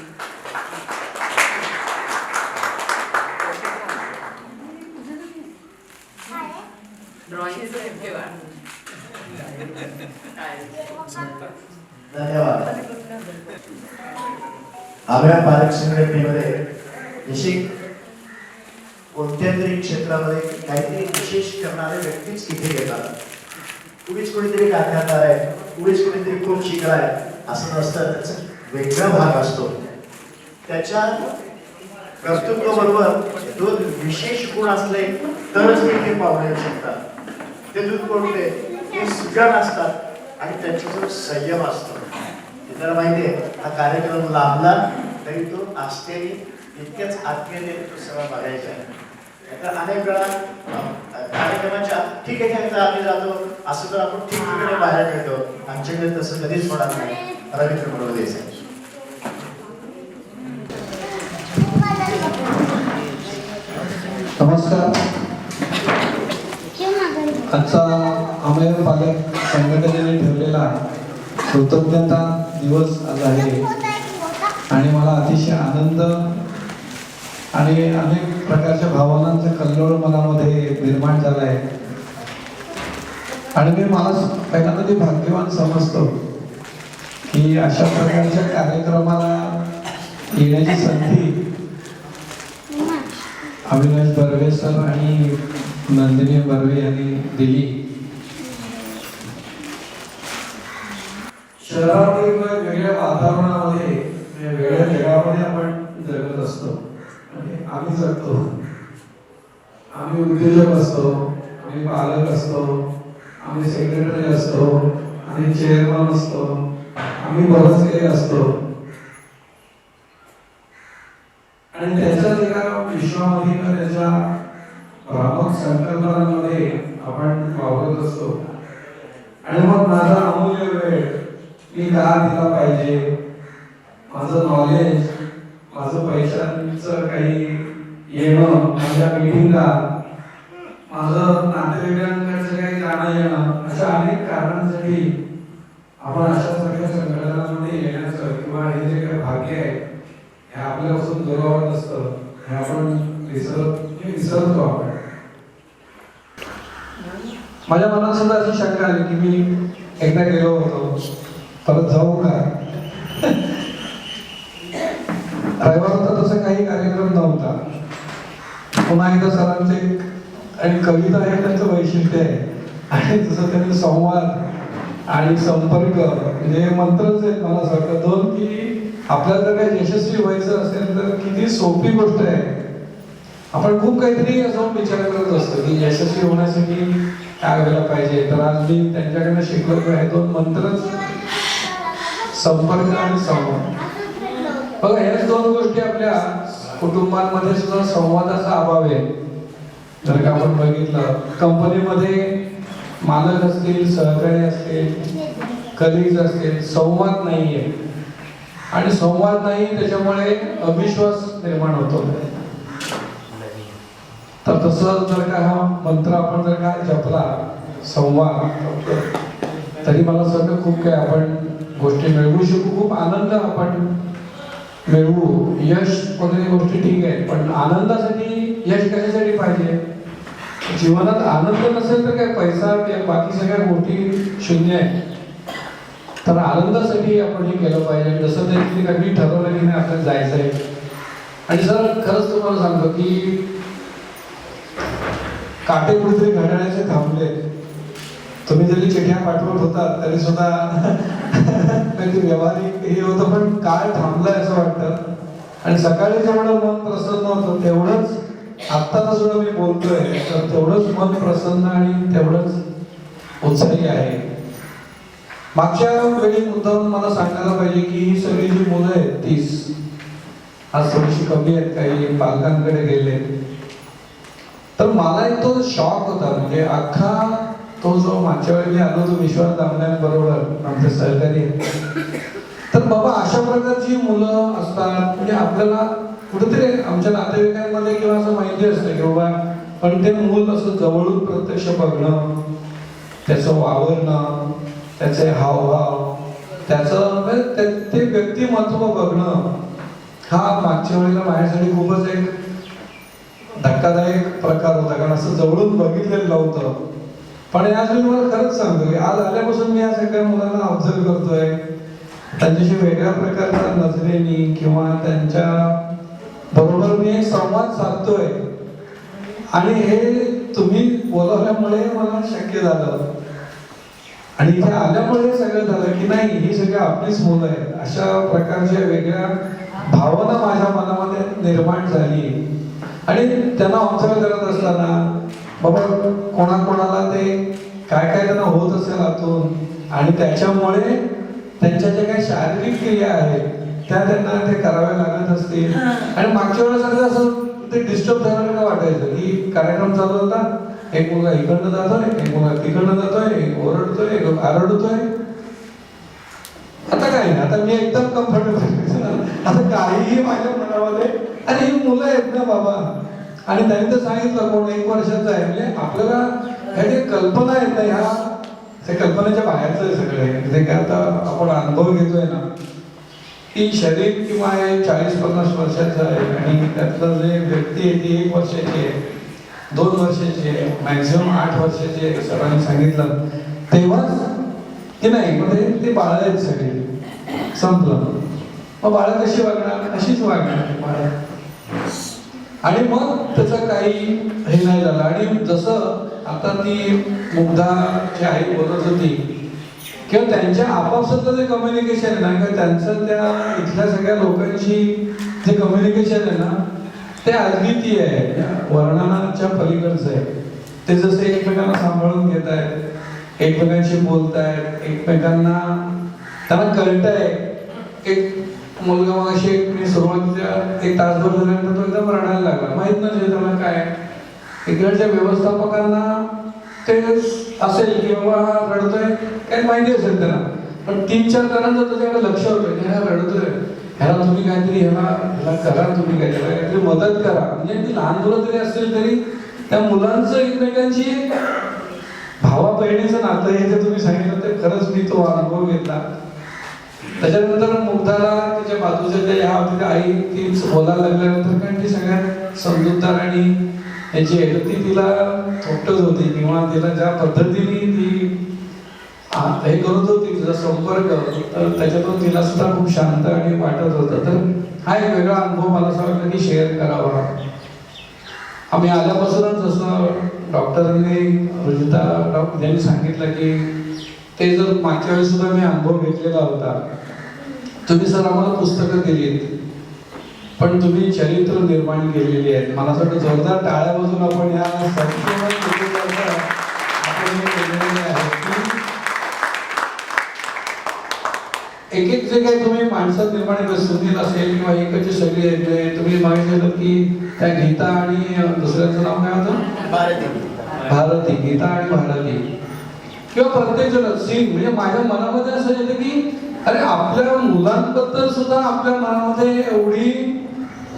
Speaker 2: धन्यवाद. आपल्या पालक संघटनेमध्ये जशी कोणत्या तरी क्षेत्रामध्ये काहीतरी विशेष करणारे व्यक्तीच इथे येतात. उगीच कोणीतरी कारखानदार आहे, उगीच कोणीतरी खूप शिकला आहे असं नसतं. त्याचा वेगळा भाग असतो. त्याच्या कर्तृत्वाबरोबर 2 विशेष गुण असले तरच ते पाहुणे येऊ शकतात. ते दूध कोणते ते सुजाण असतात आणि त्यांचा जो संयम असतो. आपल्याला माहिती आहे हा कार्यक्रम लांबला तरी तो आस्थेने इतक्याच आत्मीयतेने तो सगळा बघायचा आहे. तर अनेक वेळा कार्यक्रमाच्या ठीक आहे आम्ही जातो असं तर आपण ठिकठिकाणी बाहेर मिळतो. आमच्याकडे तसं कधीच होणार नाही. रवींद्र म्हणून द्यायचं.
Speaker 8: नमस्कार. आजचा अमेय पालक संघटनेने ठेवलेला कृतज्ञता दिवस आज आहे आणि मला अतिशय आनंद आणि अनेक प्रकारच्या भावनांचा कल्लोळ मनामध्ये निर्माण झाला आहे. आणि मी मला पहिल्यांदा ते भाग्यवान समजतो की अशा प्रकारच्या कार्यक्रमाला येण्याची संधी अविनाश बर्वे सर आणि नंदिनी बर्वे यांनी दिली. शहरातील वेगळ्या वातावरणामध्ये वेगळ्या जगामध्ये आपण जगत असतो. आम्ही जगतो, आम्ही उद्योजक असतो, आम्ही पालक असतो, आम्ही सेक्रेटरी असतो, आम्ही चेअरमन असतो, आम्ही बरेच काही असतो. आणि त्याच्याच एका विश्वामध्ये किंवा त्याच्या भ्रामक संकल्पनांमध्ये आपण वावरत असतो. आणि मग माझा अमूल्य वेळ मी का दिला पाहिजे, माझं नॉलेज, माझं पैशांचं काही येणं, माझ्या मिटिंगा, माझं नातेवाईकांकडचं काही जाणं येणं, अशा अनेक कारणांसाठी आपण अशा सगळ्या संघटनांमध्ये येण्याचं किंवा हे जे काही भाग्य आहे हे आपल्यापासून दुरावत असतं, हे आपण विसरतो आपण. माझ्या मनात सुद्धा अशी शंका आली की मी एकदा गेलो होतो, परत जाऊ का? रविवार होता, तसं काही कार्यक्रम नव्हता. पुन्हा एकदा सरांचे आणि कविता हे त्यांचं वैशिष्ट्य आहे. आणि जसं त्यांनी संवाद आणि संपर्क म्हणजे मंत्रच आहेत मला असं वाटतं दोन, की आपल्याला जर काही यशस्वी व्हायचं असेल तर किती सोपी गोष्ट आहे. आपण खूप काहीतरी असं विचार करत असतो की यशस्वी होण्यासाठी काय व्हायला पाहिजे. तर आज मी त्यांच्याकडनं शिकलो की हे दोन मंत्रच, संपर्क आणि संवाद. बघा ह्याच दोन गोष्टी आपल्या कुटुंबांमध्ये सुद्धा संवादाचा अभाव आहे. जर का आपण बघितलं कंपनीमध्ये मालक असतील, सहकारी असतील, कलिग्स असतील, संवाद नाहीये. आणि संवाद नाही त्याच्यामुळे अविश्वास निर्माण होतो. तर तसं जर का हा मंत्र आपण जर का जपला, संवाद, तरी मला असं वाटतं खूप काही आपण गोष्टी मिळवू शकू, खूप आनंद आपण मिळवू. यश वगैरे गोष्टी ठीक आहे, पण आनंदासाठी यश कशासाठी पाहिजे? जीवनात आनंद नसेल तर काय पैसा किंवा बाकी सगळ्या गोष्टी शून्य आहे. तर आनंदासाठी आपण हे केलं पाहिजे. जसं ते मी ठरवलं की नाही आपल्याला जायचं आहे. आणि सर खरंच तुम्हाला सांगतो की काटे कुठेतरी घड्याळाचे थांबले. तुम्ही जरी चिठ्ठ्या पाठवत होतात तरी सुद्धा व्यवहारिक हे होतं, पण काळ थांबलाय असं वाटतं. आणि सकाळी जेवढं मन प्रसन्न होतं तेवढंच आत्ता सुद्धा मी बोलतोय तर तेवढंच मन प्रसन्न आणि तेवढंच उत्साही आहे. मागच्या वेळी मुद्दाम मला सांगायला पाहिजे की ही सगळी जी मुलं आहेत 30 आज थोडीशी कमी आहेत, काही पालकांकडे गेले. तर मला एक तो शॉक होता. म्हणजे अख्खा तो जो मागच्या वेळी मी आलो तो विश्वास दामल्यांबरोबर आमचे सहकारी. तर बाबा अशा प्रकारची मुलं असतात म्हणजे आपल्याला कुठेतरी आमच्या नातेवाईकांमध्ये किंवा असं माहिती असतं की बाबा, पण ते मूल असं जवळून प्रत्यक्ष बघणं, त्याचं वावरणं, त्याचे हावभाव, त्याचं ते व्यक्तिमत्व बघणं, हा मागच्या वेळेला माझ्यासाठी खूपच एक धक्कादायक प्रकार होता. कारण असं जवळून बघितलेलं नव्हतं. पण आज मी तुम्हाला खरंच सांगतो की आज आल्यापासून मी या सगळ्या मुलांना ऑब्झर्व करतोय, त्यांच्याशी वेगळ्या प्रकारच्या नजरेने किंवा त्यांच्या बरोबर मी एक संवाद साधतोय. आणि हे तुम्ही बोलवल्यामुळे मला शक्य झालं. आणि इथे आल्यामुळे सगळं झालं की नाही ही सगळी आपलीच मुलं आहेत. अशा प्रकारच्या वेगळ्या भावना माझ्या मनामध्ये निर्माण झाली. आणि त्यांना ऑब्झर्व करत असताना बाबा कोणाकोणाला ते काय काय त्यांना होत असेल आतून आणि त्याच्यामुळे त्यांच्या ज्या काही शारीरिक क्रिया आहेत त्या त्यांना ते कराव्या लागत असतील. आणि मागच्या वेळेस असं ते डिस्टर्ब झालं का वाटायचं की कार्यक्रम चालू होता, एक मुलगा इकडनं जातोय, एक मुलगा तिकडनं जातोय, एक ओरडतोय, एक आरडतोय. आता काही नाही, आता मी एकदम कम्फर्टेबल. आता काहीही माझ्या मनामध्ये अरे ही मुलं आहेत ना बाबा. आणि त्यांनी तर सांगितलं कोण 1 वर्षाचा आहे. म्हणजे आपल्याला ह्या ज्या कल्पना आहेत ना ह्या त्या कल्पनेच्या बाहेरचं आहे सगळे. ते काय आता आपण अनुभव घेतोय ना की शरीर किंवा 40-50 वर्षाचं आहे आणि त्यातलं जे व्यक्ती आहे ती 1 वर्षाची आहे, 2 वर्षाची आहे, मॅक्झिमम 8 वर्षाची आहे सरांनी सांगितलं. तेव्हाच की नाही मध्ये ते बाळ आहेत सगळे, संपलं. मग बाळ कशी वागणार? अशीच वागणार बाळ. आणि मग त्याचं काही हे नाही झालं. आणि जसं आता ती मुग्धाची आई बोलत होती किंवा त्यांच्या आपापसातलं जे कम्युनिकेशन आहे ना किंवा त्यांचं त्या इथल्या सगळ्या लोकांशी जे कम्युनिकेशन आहे ना ते अद्वितीय आहे, वर्णनाच्या पलीकडचं आहे. ते जसे एकमेकांना सांभाळून घेत आहेत, एकमेकांशी बोलतायत, एकमेकांना त्यांना कळतंय, एक मुलगा मग अशी मी सुरुवातीच्या एक तासभर झाल्यानंतर तो एकदम रडायला लागला. माहित नसेल त्याला काय. इकडच्या व्यवस्थापकांना ते असेल की बाबा हा रडतोय काही माहिती असेल त्यांना, पण 3-4 जणांचं त्याच्याकडे लक्ष होतं की हा रडतोय, ह्याला तुम्ही काहीतरी ह्याला करा, तुम्ही काहीतरी मदत करा. म्हणजे ती लहान मुलं जरी असतील तरी त्या मुलांचं एकमेकांची भावा बहिणीचं नातं हे जे तुम्ही सांगितलं ते खरंच मी तो अनुभव घेतला. त्याच्यानंतर मुग्धाला तिच्या बाजूच्या ज्या ह्या होत्या आई तीच बोलायला लागल्यानंतर कारण ती सगळ्यात समजूतदार आणि ह्याची आहे तर ती तिला थोपटत होती किंवा तिला ज्या पद्धतीने ती हे करत होती तिचा संपर्क, तर त्याच्यातून तिला सुद्धा खूप शांत आणि वाटत होतं. तर हा एक वेगळा अनुभव मला असं वाटलं की शेअर करावा. आम्ही आल्यापासूनच जसं डॉक्टरांनी रुजिता यांनी सांगितलं की ते जर मागच्या वेळेस सुद्धा मी अनुभव घेतलेला होता, तुम्ही सर आम्हाला पुस्तकं दिलीत पण तुम्ही चरित्र निर्माण केलेली आहेत. मला असं वाटतं जोरदार टाळ्या वाजून आपण या संपूर्ण कुटुंबाचं आपण हे केलेले आहे की एक एक जे काही तुम्ही माणसं निर्माण केलं, सुनील असेल किंवा इकडचे सगळे आहेत, तुम्ही मागितलं की त्या गीता आणि दुसऱ्याचं नाव काय होतं, भारती, गीता आणि भारती किंवा प्रत्येक जण सीन म्हणजे माझ्या मनामध्ये असं येतं की अरे आपल्या मुलांबद्दल सुद्धा आपल्या मनामध्ये एवढी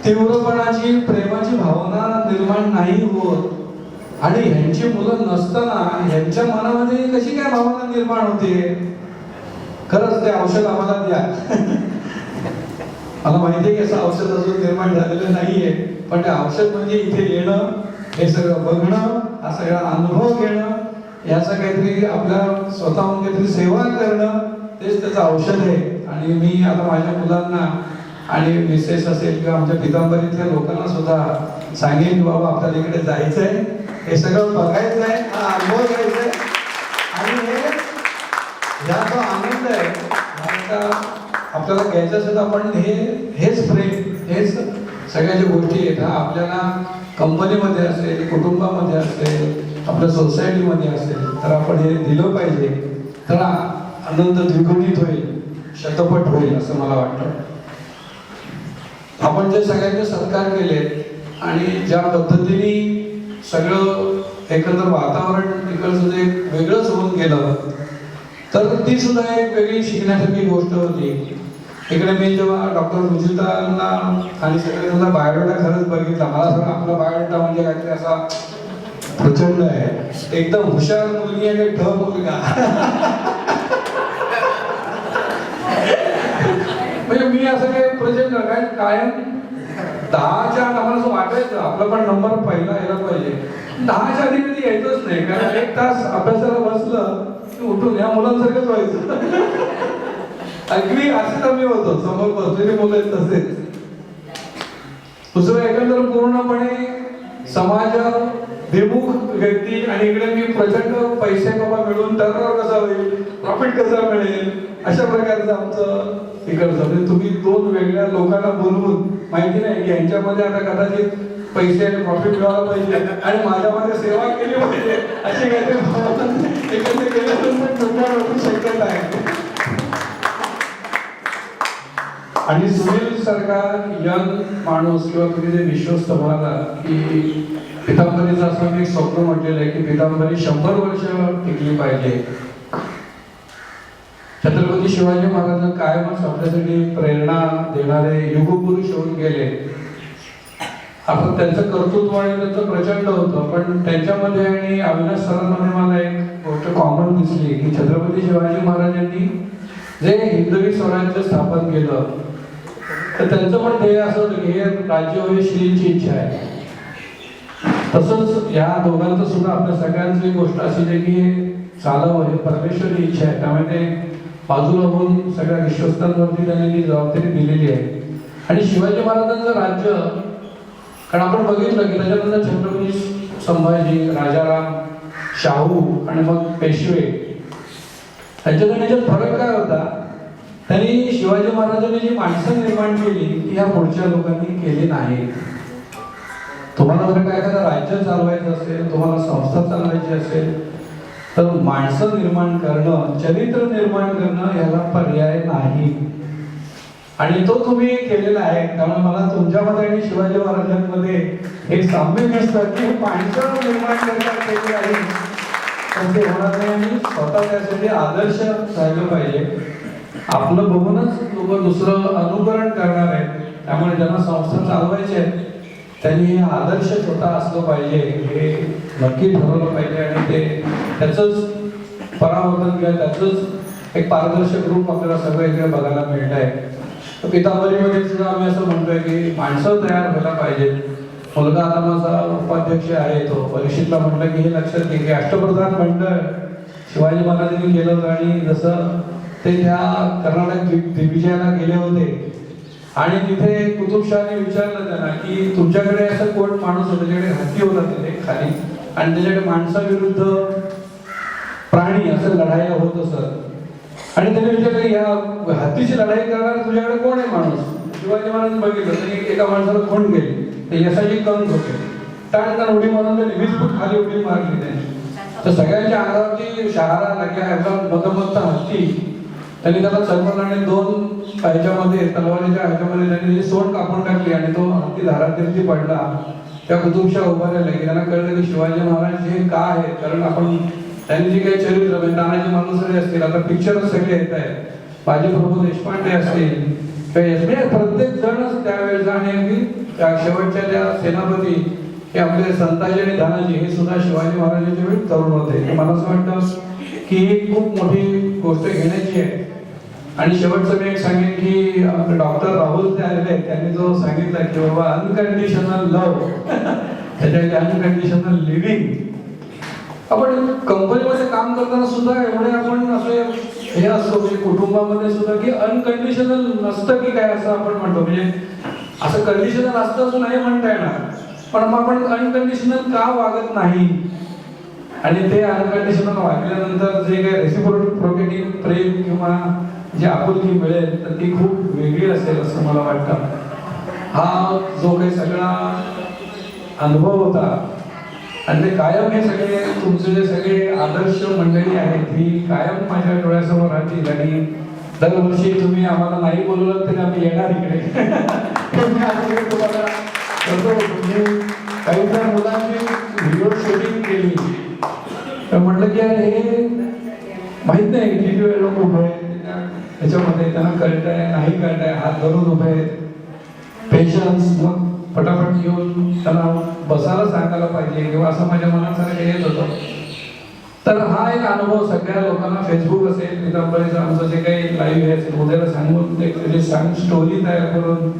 Speaker 8: तीव्रपणाची प्रेमाची भावना निर्माण नाही होत आणि ह्यांची मुलं नसताना ह्यांच्या मनामध्ये कशी काय भावना निर्माण होते. खरंच ते औषध आम्हाला द्या. मला माहिती आहे की असं औषध अजून निर्माण झालेलं नाहीये, पण ते औषध म्हणजे इथे येणं, हे सगळं बघणं, हा सगळा अनुभव घेणं, याचं काहीतरी आपल्या स्वतःहून काहीतरी सेवा करणं, तेच त्याचं औषध आहे. आणि मी आता माझ्या मुलांना आणि मिसेस असेल किंवा आमच्या पितांबरीतल्या लोकांना सुद्धा सांगेन की बाबा आपल्याला इकडे जायचंय, हे सगळं बघायचंय, हा अनुभव घ्यायचाय आणि ह्या जो आनंद आहे आता आपल्याला घ्यायचं असेल तर आपण हेच प्रेम, हेच सगळ्या ज्या गोष्टी आहेत हा आपल्याला कंपनीमध्ये असेल, कुटुंबामध्ये असेल, आपल्या सोसायटीमध्ये असेल तर आपण हे दिलं पाहिजे. तर आनंद द्विगुणित होईल, शतपट होईल असं मला वाटतं. आपण जे सगळ्यांचे सत्कार केले आणि ज्या पद्धतीने सगळं एकंदर वातावरण तिकडचं जे वेगळंच होऊन गेलं तर ती सुद्धा एक वेगळी शिकण्यासारखी गोष्ट होती. इकडे मी जेव्हा डॉक्टर रुजितांना आणि सगळ्यांना बायोडाटा खरंच बघितला, मला सगळं आपला बायोडाटा म्हणजे काहीतरी असा प्रचंड आहे, एकदम हुशार मुलगी आणि ठ मुलगा. म्हणजे मी असं काही प्रचंड काय कायम 10च्या आम्हाला असं वाटायचं आपला पण नंबर पहिला यायला पाहिजे. 10च्या आधी कधी यायचंच नाही, कारण 1 तास अभ्यासाला बसलं की उठून या मुलांसारखंच व्हायचं. अगदी असं कमी होतो, समोर बसलेली मुलं आहेत तसेच. दुसरं एकंदर पूर्णपणे समाज विमुख व्यक्ती आणि इकडे मी प्रचंड पैसे बाबा मिळून टर्नओव्हर कसा होईल, प्रॉफिट कसा मिळेल, अशा प्रकारचं आमचं इकडचं. म्हणजे तुम्ही 2 वेगळ्या लोकांना बोलवून माहिती नाही की यांच्यामध्ये आता कदाचित पैसे आणि प्रॉफिट मिळाला पाहिजे आणि माझ्यामध्ये सेवा केली पाहिजे अशी काहीतरी एकत्र केल्यानंतर शक्यता आहे. आणि सुनील सारखा यंग माणूस किंवा तुम्ही जे विश्वस्त म्हणाला की पितांबरीचं असं मी स्वप्न म्हटलेलं आहे की पितांबरी 100 वर्ष टिकली पाहिजे. छत्रपती शिवाजी महाराज कायमच आपल्यासाठी प्रेरणा देणारे युगपुरुष होऊन गेले. आपण त्यांचं कर्तृत्व आणि त्यांचं प्रचंड होतं, पण त्यांच्यामध्ये आणि अविनाश सरांमध्ये मला एक गोष्ट कॉमन दिसली की छत्रपती शिवाजी महाराजांनी जे हिंदवी स्वराज्य स्थापन केलं तर त्यांचं पण ध्येय असं होतं की हे राज्य होईल श्रींची इच्छा आहे. तसंच या दोघांचं सुद्धा आपल्या सगळ्यांची गोष्ट अशी आहे की हे चालावं, हे परमेश्वरी इच्छा आहे. त्यामुळे ते बाजूला होऊन सगळ्या विश्वस्तांवरती त्यांनी ती जबाबदारी दिलेली आहे. आणि शिवाजी महाराजांचं राज्य, कारण आपण बघितलं की त्याच्यानंतर छत्रपती संभाजी, राजाराम, शाहू आणि मग पेशवे यांच्यात फरक काय होता, त्यांनी शिवाजी महाराजांनी जी माणसं निर्माण केली ती ह्या पुढच्या लोकांनी केली नाही. तुम्हाला जर काय एखादं राज्य चालवायचं असेल, तुम्हाला संस्था चालवायची असेल तर माणसं निर्माण करणं, चरित्र निर्माण करणं याला पर्याय नाही. आणि तो तुम्ही केलेला आहे. त्यामुळे मला तुमच्यामध्ये आणि शिवाजी महाराजांमध्ये हे साम्य दिसतं की माणसं निर्माण करतात केलेलं आहे, पण ते होणार नाही. आणि स्वतः त्यासाठी आदर्श राहिलं पाहिजे. आपलं बघूनच लोक दुसरं अनुकरण करणार आहेत. त्यामुळे ज्यांना संस्था चालवायचे आहेत त्यांनी हे आदर्श स्वतः असलं पाहिजे, हे नक्की ठरवलं पाहिजे. आणि ते त्याचंच परावर्तन किंवा त्याचंच एक पारदर्शक रूप आपल्याला सगळं इकडे बघायला मिळत आहे. पितांबरीमध्ये सुद्धा आम्ही असं म्हणतोय की माणसं तयार व्हायला पाहिजेत. मुलगा आता माझा उपाध्यक्ष आहे, तो परीक्षेतला म्हटलं की हे लक्षात घे की अष्टप्रधान मंडळ शिवाजी महाराजांनी केलं होतं. आणि जसं ते त्या कर्नाटक दिग्विजयाला गेले होते आणि तिथे कुतुबशहाने विचारलं त्यांना की तुमच्याकडे असं कोण माणूस होता ज्याच्याकडे हत्ती होता तिथे खाली आणि त्याच्याकडे माणसाविरुद्ध प्राणी असं लढाया होत असत. आणि त्याने विचारलं की या हत्तीची लढाई करणारा तुझ्याकडे कोण आहे माणूस. शिवाजी महाराज बघितलं तर एका माणसाला खून गेली, ते यशाची कंस होते. टाण उडी मारून त्यांनी 20 फूट खाली उडी मारली त्यांनी. तर सगळ्यांच्या अंगावरची शहारा लागल्या एवढा मधमत्ता हत्ती. त्यांनी त्याला चलवलं आणि 2 ह्याच्यामध्ये तलवारीच्या ह्याच्यामध्ये त्यांनी सोंड कापून टाकली आणि तो हत्ती धारातीर्थी पडला. त्या कुतुबशाह उभा राहिला की त्यांना कळलं की शिवाजी महाराज हे का आहेत. कारण आपण त्यांनी जे काही चरित्र म्हणजे तानाजी मालुसरे असतील, आता पिक्चरच सगळे येत आहेत, बाजीप्रभू देशपांडे असतील, प्रत्येक जणच त्यावेळेस आणि त्या शेवटच्या त्या सेनापती हे आपले संताजी आणि धानाजी हे सुद्धा शिवाजी महाराजांच्या वेळी तरुण होते. मला असं वाटतं की ही खूप मोठी गोष्ट घेण्याची आहे. आणि शेवटचं मी एक सांगेन की डॉक्टर राहुल ते आलेले त्यांनी जो सांगितला की बाबा अनकंडिशनल लव्ह त्याच्या अनकंडिशनल लिव्हिंग. आपण कंपनीमध्ये काम करताना सुद्धा एवढे आपण असे हे असतो म्हणजे कुटुंबामध्ये सुद्धा की अनकंडिशनल नसतं की काय असं आपण म्हणतो. म्हणजे असं कंडिशनल असतं असं नाही म्हणता येणार, पण मग आपण अनकंडिशनल का वागत नाही. आणि ते अनकंडिशनल वागल्यानंतर जे काही रेसिप्रोकेटिंग प्रेम किंवा जी आपुलकी मिळेल तर ती खूप वेगळी असेल असं मला वाटतं. हा जो काही सगळा अनुभव होता आणि ते कायम हे सगळे तुमचे जे सगळे आदर्श मंडळी आहेत ही कायम माझ्या डोळ्यासमोर राहतील. आणि दरवर्षी तुम्ही आम्हाला नाही बोलवलं तरी आम्ही येणार इकडे. तुम्हाला काही त्या मुलांची व्हिडिओ शूटिंग केली तर म्हटलं की अरे हे माहित नाही किती वेळ लोक उभे आहेत त्याच्यामध्ये, त्यांना कळतंय नाही कळतंय, हात धरून उभे आहेत, पेशन्स. मग फटाफट येऊन त्यांना बसायला सांगायला पाहिजे किंवा असं माझ्या मनात सारखं येत होतं. तर हा एक अनुभव सगळ्या लोकांना फेसबुक असेल पितांबरीचं आमचं जे काही लाईव्ह आहे असेल उद्याला सांगून एक स्टोरी तयार करून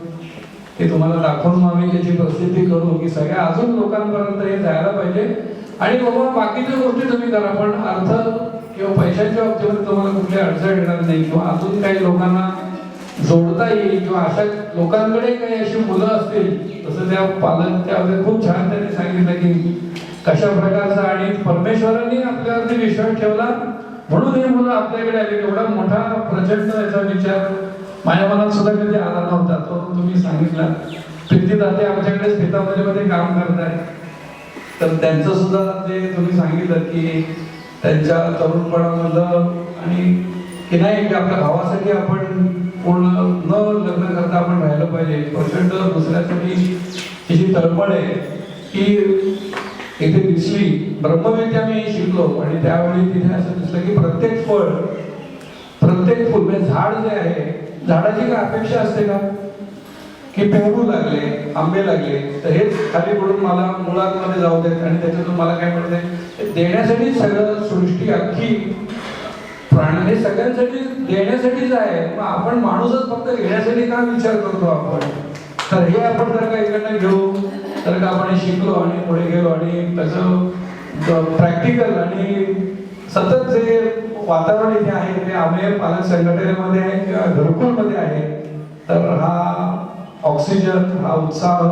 Speaker 8: ते तुम्हाला दाखवून आम्ही त्याची प्रसिद्धी करू की सगळ्या अजून लोकांपर्यंत हे जायला पाहिजे. आणि बाबा बाकीच्या गोष्टी तुम्ही करा पण अर्थ किंवा पैशांच्या बाबतीमध्ये तुम्हाला कुठली अडचण येणार नाही किंवा अजून काही लोकांना जोडता येईल किंवा अशा लोकांकडे काही अशी मुलं असतील तसं त्या पालक त्यामध्ये खूप छान त्यांनी सांगितलं की कशा प्रकारचा. आणि परमेश्वरांनी आपल्यावरती विश्वास ठेवला म्हणून हे मुलं आपल्याकडे आले. एवढा मोठा प्रचंड याचा विचार माझ्या मनात सुद्धा कधी आला नव्हता, तो तुम्ही सांगितला. प्रीती दाते आमच्याकडे पितांबरीमध्ये काम करताय तर त्यांचं सुद्धा ते तुम्ही सांगितलं की त्यांच्या तरुणपणामधलं आणि की नाही की आपल्या भावासाठी आपण पूर्ण न लग्न करता आपण राहिलं पाहिजे. प्रचंड दुसऱ्यासाठी तिची तळमळ आहे की इथे दिसली. ब्रह्मविद्या मी शिकलो आणि त्यावेळी तिथे असं दिसलं की प्रत्येक फळ प्रत्येक फुल म्हणजे झाड जे आहे झाडाची काय अपेक्षा असते का की पेरू लागले आंबे लागले तर हेच खाली पडून मला मुळांमध्ये जाऊ देत आणि त्याच्यातून मला काय मिळते देण्यासाठी सगळं सृष्टी अख्खी प्राणी हे सगळ्यांसाठी देण्यासाठीच आहे. मग आपण माणूसच फक्त घेण्यासाठी का विचार करतो आपण. तर हे आपण जर का इकडनं घेऊ तर का आपण शिकलो आणि पुढे गेलो आणि त्याचं प्रॅक्टिकल आणि सतत जे वातावरण इथे आहे ते आम्ही पालक संघटनेमध्ये आहे किंवा घरकुलमध्ये आहे. तर हा ऑक्सिजन हा उत्साह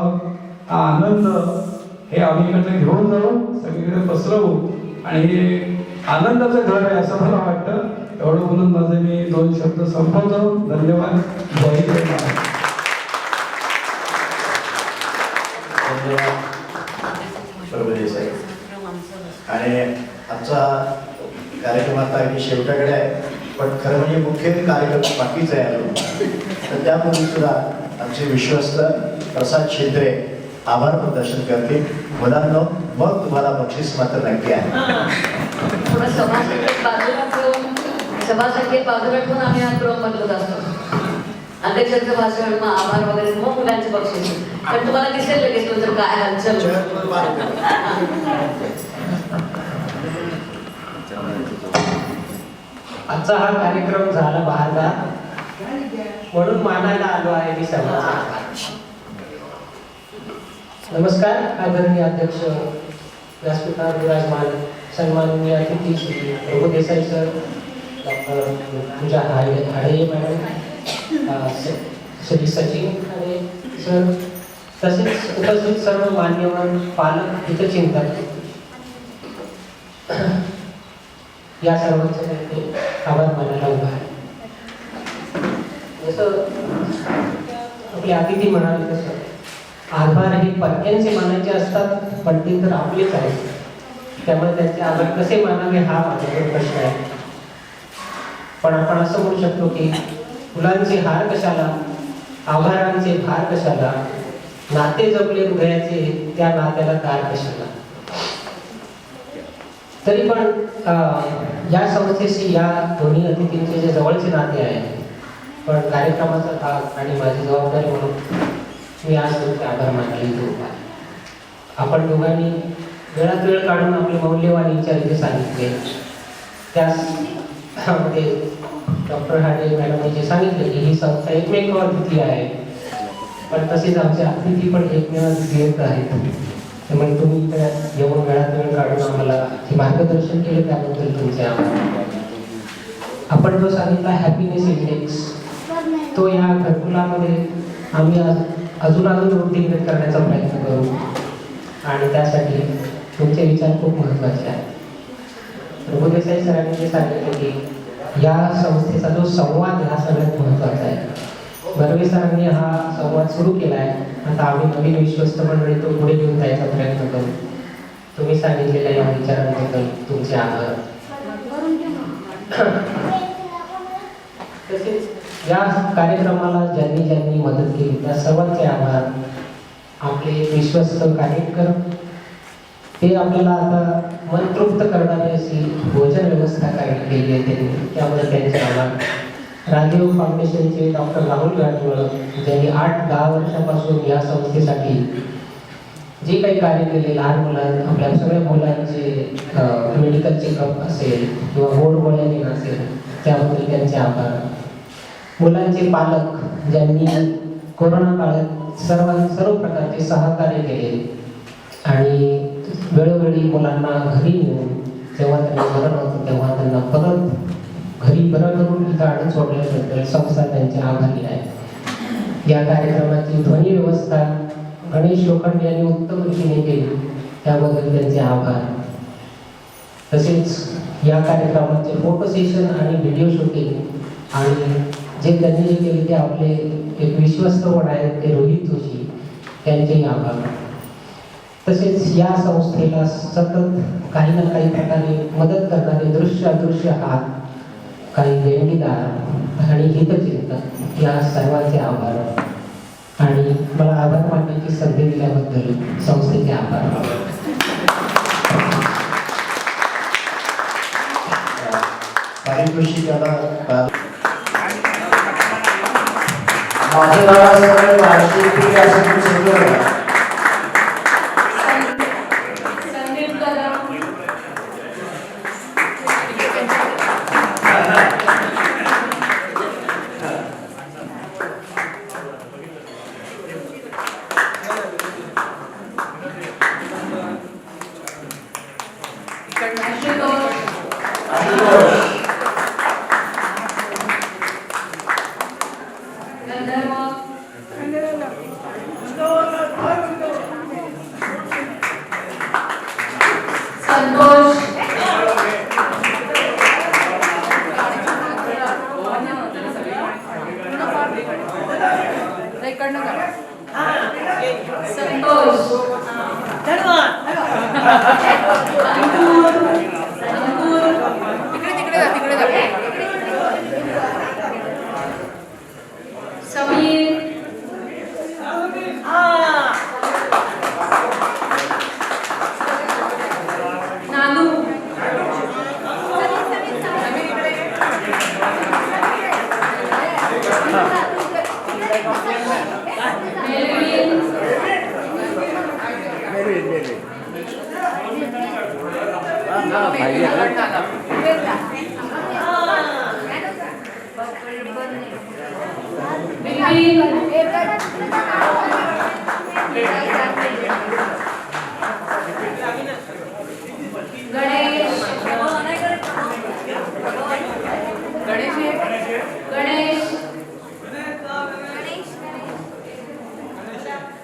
Speaker 8: हा आनंद हे आम्ही इकडनं घेऊन जाऊ सगळीकडे पसरवू आणि हे आनंदाचं घर आहे असं मला वाटतं. एवढं बोलून माझे मी 2 शब्द संपवतो. धन्यवाद. जय हिंद.
Speaker 2: आणि आमचा कार्यक्रम आता अगदी शेवटाकडे आहे. पण खरं म्हणजे मुख्य कार्यक्रम बाकीच आहे अजून. तर त्यापूर्वी सुद्धा आमचे विश्वस्त प्रसाद शेंद्रे आभार प्रदर्शन करतील. मुलांनो, मग तुम्हाला बक्षीस मात्र नक्की आहे.
Speaker 7: थोडं सभासंकेत बाजूला ठेवून आम्ही हा क्रम बदलत असतो. अध्यक्षांचं भाषण, मग आभार वगैरे, मग मुलांचे बक्षीस. पण तुम्हाला दिसेल लगेच नंतर काय हालचाल.
Speaker 9: आजचा हा कार्यक्रम झाला बहारदार म्हणून मानायला आलो आहे मी सर्वांचा. नमस्कार आदरणीय अध्यक्ष व्यासपीठावर विराजमान सन्माननीय अतिथी श्री प्रभू देसाई सर, डॉक्टर पूजा हाडे मॅडम, श्री सचिन खाडे सर, तसेच उपस्थित सर्व मान्यवर, पालक, हितचिंतक, या सर्वांचे आभार मानायला उभा आहे. जसं आपले अतिथी म्हणाले तसं आभार हे परक्यांचे मानायचे असतात, पण ते तर आपलेच आहेत. त्यामुळे त्यांचे आभार कसे मानावे हा माझा प्रश्न आहे. पण आपण असं म्हणू शकतो की फुलांचे हार कशाला, आभारांचे भार कशाला, नाते जपले हृदयाचे त्या नात्याला दार कशाला. तरी पण या संस्थेशी या दोन्ही अतिथींचे जे जवळचे नाते आहे, पण कार्यक्रमाचा भाग आणि माझी जबाबदारी म्हणून मी आज तुमचे आभार मानले उभा आहे. आपण दोघांनी वेळात वेळ काढून आपले मौल्यवान विचार इथे सांगितले. त्यामध्ये डॉक्टर हाडे मॅडमने जे सांगितले की ही संस्था एकमेव अतिथी आहे, पण तसेच आमचे अतिथी पण एकमेव अतिथी आहेत. त्यामुळे तुम्ही इकडे येऊन वेळात वेळ काढून आम्हाला हे मार्गदर्शन केले त्याबद्दल तुमचे आभार. आपण जो सांगितला हॅपीनेस इंडेक्स, तो या घरकुलामध्ये आम्ही अजून इंटिग्रेट करण्याचा प्रयत्न करू आणि त्यासाठी तुमचे विचार खूप महत्त्वाचे आहेत. प्रभू देसाई सरांनी जे सांगितले की या संस्थेचा जो संवाद हा सगळ्यात महत्त्वाचा आहे. बर्वे सरांनी हा संवाद सुरू केला आहे. आता आम्ही नवीन विश्वस्त मंडळी तो पुढे घेऊन जायचा प्रयत्न करू. तुम्ही सांगितलेल्या या विचारांबद्दल तुमचे आभार. तसेच या कार्यक्रमाला ज्यांनी ज्यांनी मदत केली त्या सर्वांचे आभार. आपले विश्वस्त कार्यक्रम ते आपल्याला आता मन तृप्त करणारी अशी भोजन व्यवस्था केली आहे त्यांनी, त्यामुळे त्यांचे आभार. राजीव फाउंडेशनचे डॉक्टर राहुल गाडवळ ज्यांनी 8-10 वर्षापासून या संस्थेसाठी जे काही कार्य केले, लहान मुलांना आपल्या सगळ्या मुलांचे मेडिकल चेकअप असेल किंवा गोड गोळ्याने असेल, त्याबद्दल त्यांचे आभार. मुलांचे पालक ज्यांनी कोरोना काळात सर्व प्रकारचे सहकार्य केले आणि वेळोवेळी मुलांना घरी नेऊन जेव्हा त्यांना बरं नव्हतं तेव्हा त्यांना परत घरी बरं करून इथं आणून सोडल्याबद्दल संस्था त्यांचे आभारी आहे. या कार्यक्रमाची ध्वनी व्यवस्था गणेश लोखंडे यांनी उत्तम रीतीने केली, त्याबद्दल त्यांचे आभार. तसेच या कार्यक्रमाचे फोटो सेशन आणि व्हिडिओ शूटिंग आणि जे त्यांनी जे केले ते आपले एक विश्वस्त पण आहेत ते रोहित जोशी, त्यांचेही आभार. तसेच या संस्थेला सतत काही ना काही प्रकारे मदत करणारे दृश्य अदृश्य हात, काही देणगीदार आणि हितचिंतक, या सर्वांचे आभार. आणि मला आभार मानण्याची संधी दिल्याबद्दल संस्थेचे आभार.
Speaker 2: पारितोषिकाला
Speaker 9: माझं नाव असं वार्षिक असं सगळं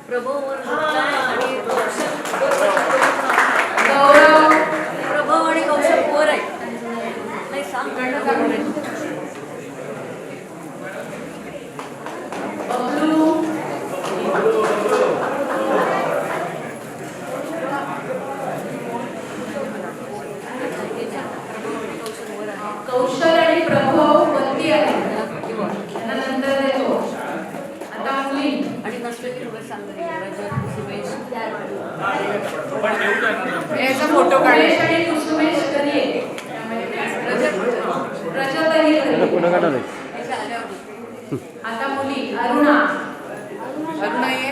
Speaker 6: प्रभो गौरव प्रभव आणि कौशल वर आहे नाही सांग
Speaker 7: कौशल आणि प्रभाव वरती आहे नंतर देतो आता मुली
Speaker 6: आणि नसले की तुम्ही सांग
Speaker 7: याचा फोटो काढेश आणि कुसुमेश कधी येते रजतही घरी. आता मुली अरुणा ये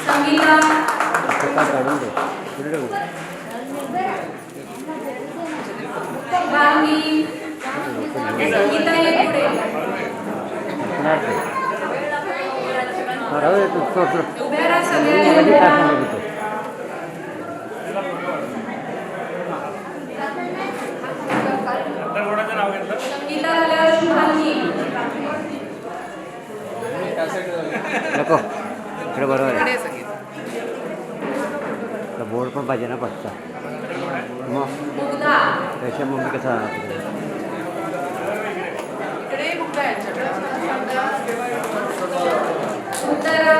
Speaker 7: संगीता गांधी संगीता ये पुढे उभ्या राहा सगळ्यांनी उभ्या राहा. संगीता झाल्यावर शुभांगी
Speaker 3: नको इकडे बरोबर आहे बोर्ड पण पाहिजे ना पटचा मग
Speaker 7: मुग्धा
Speaker 3: त्याच्या मग मी कसा
Speaker 7: इकडे मुग्धा याच्याकडे उत्तरा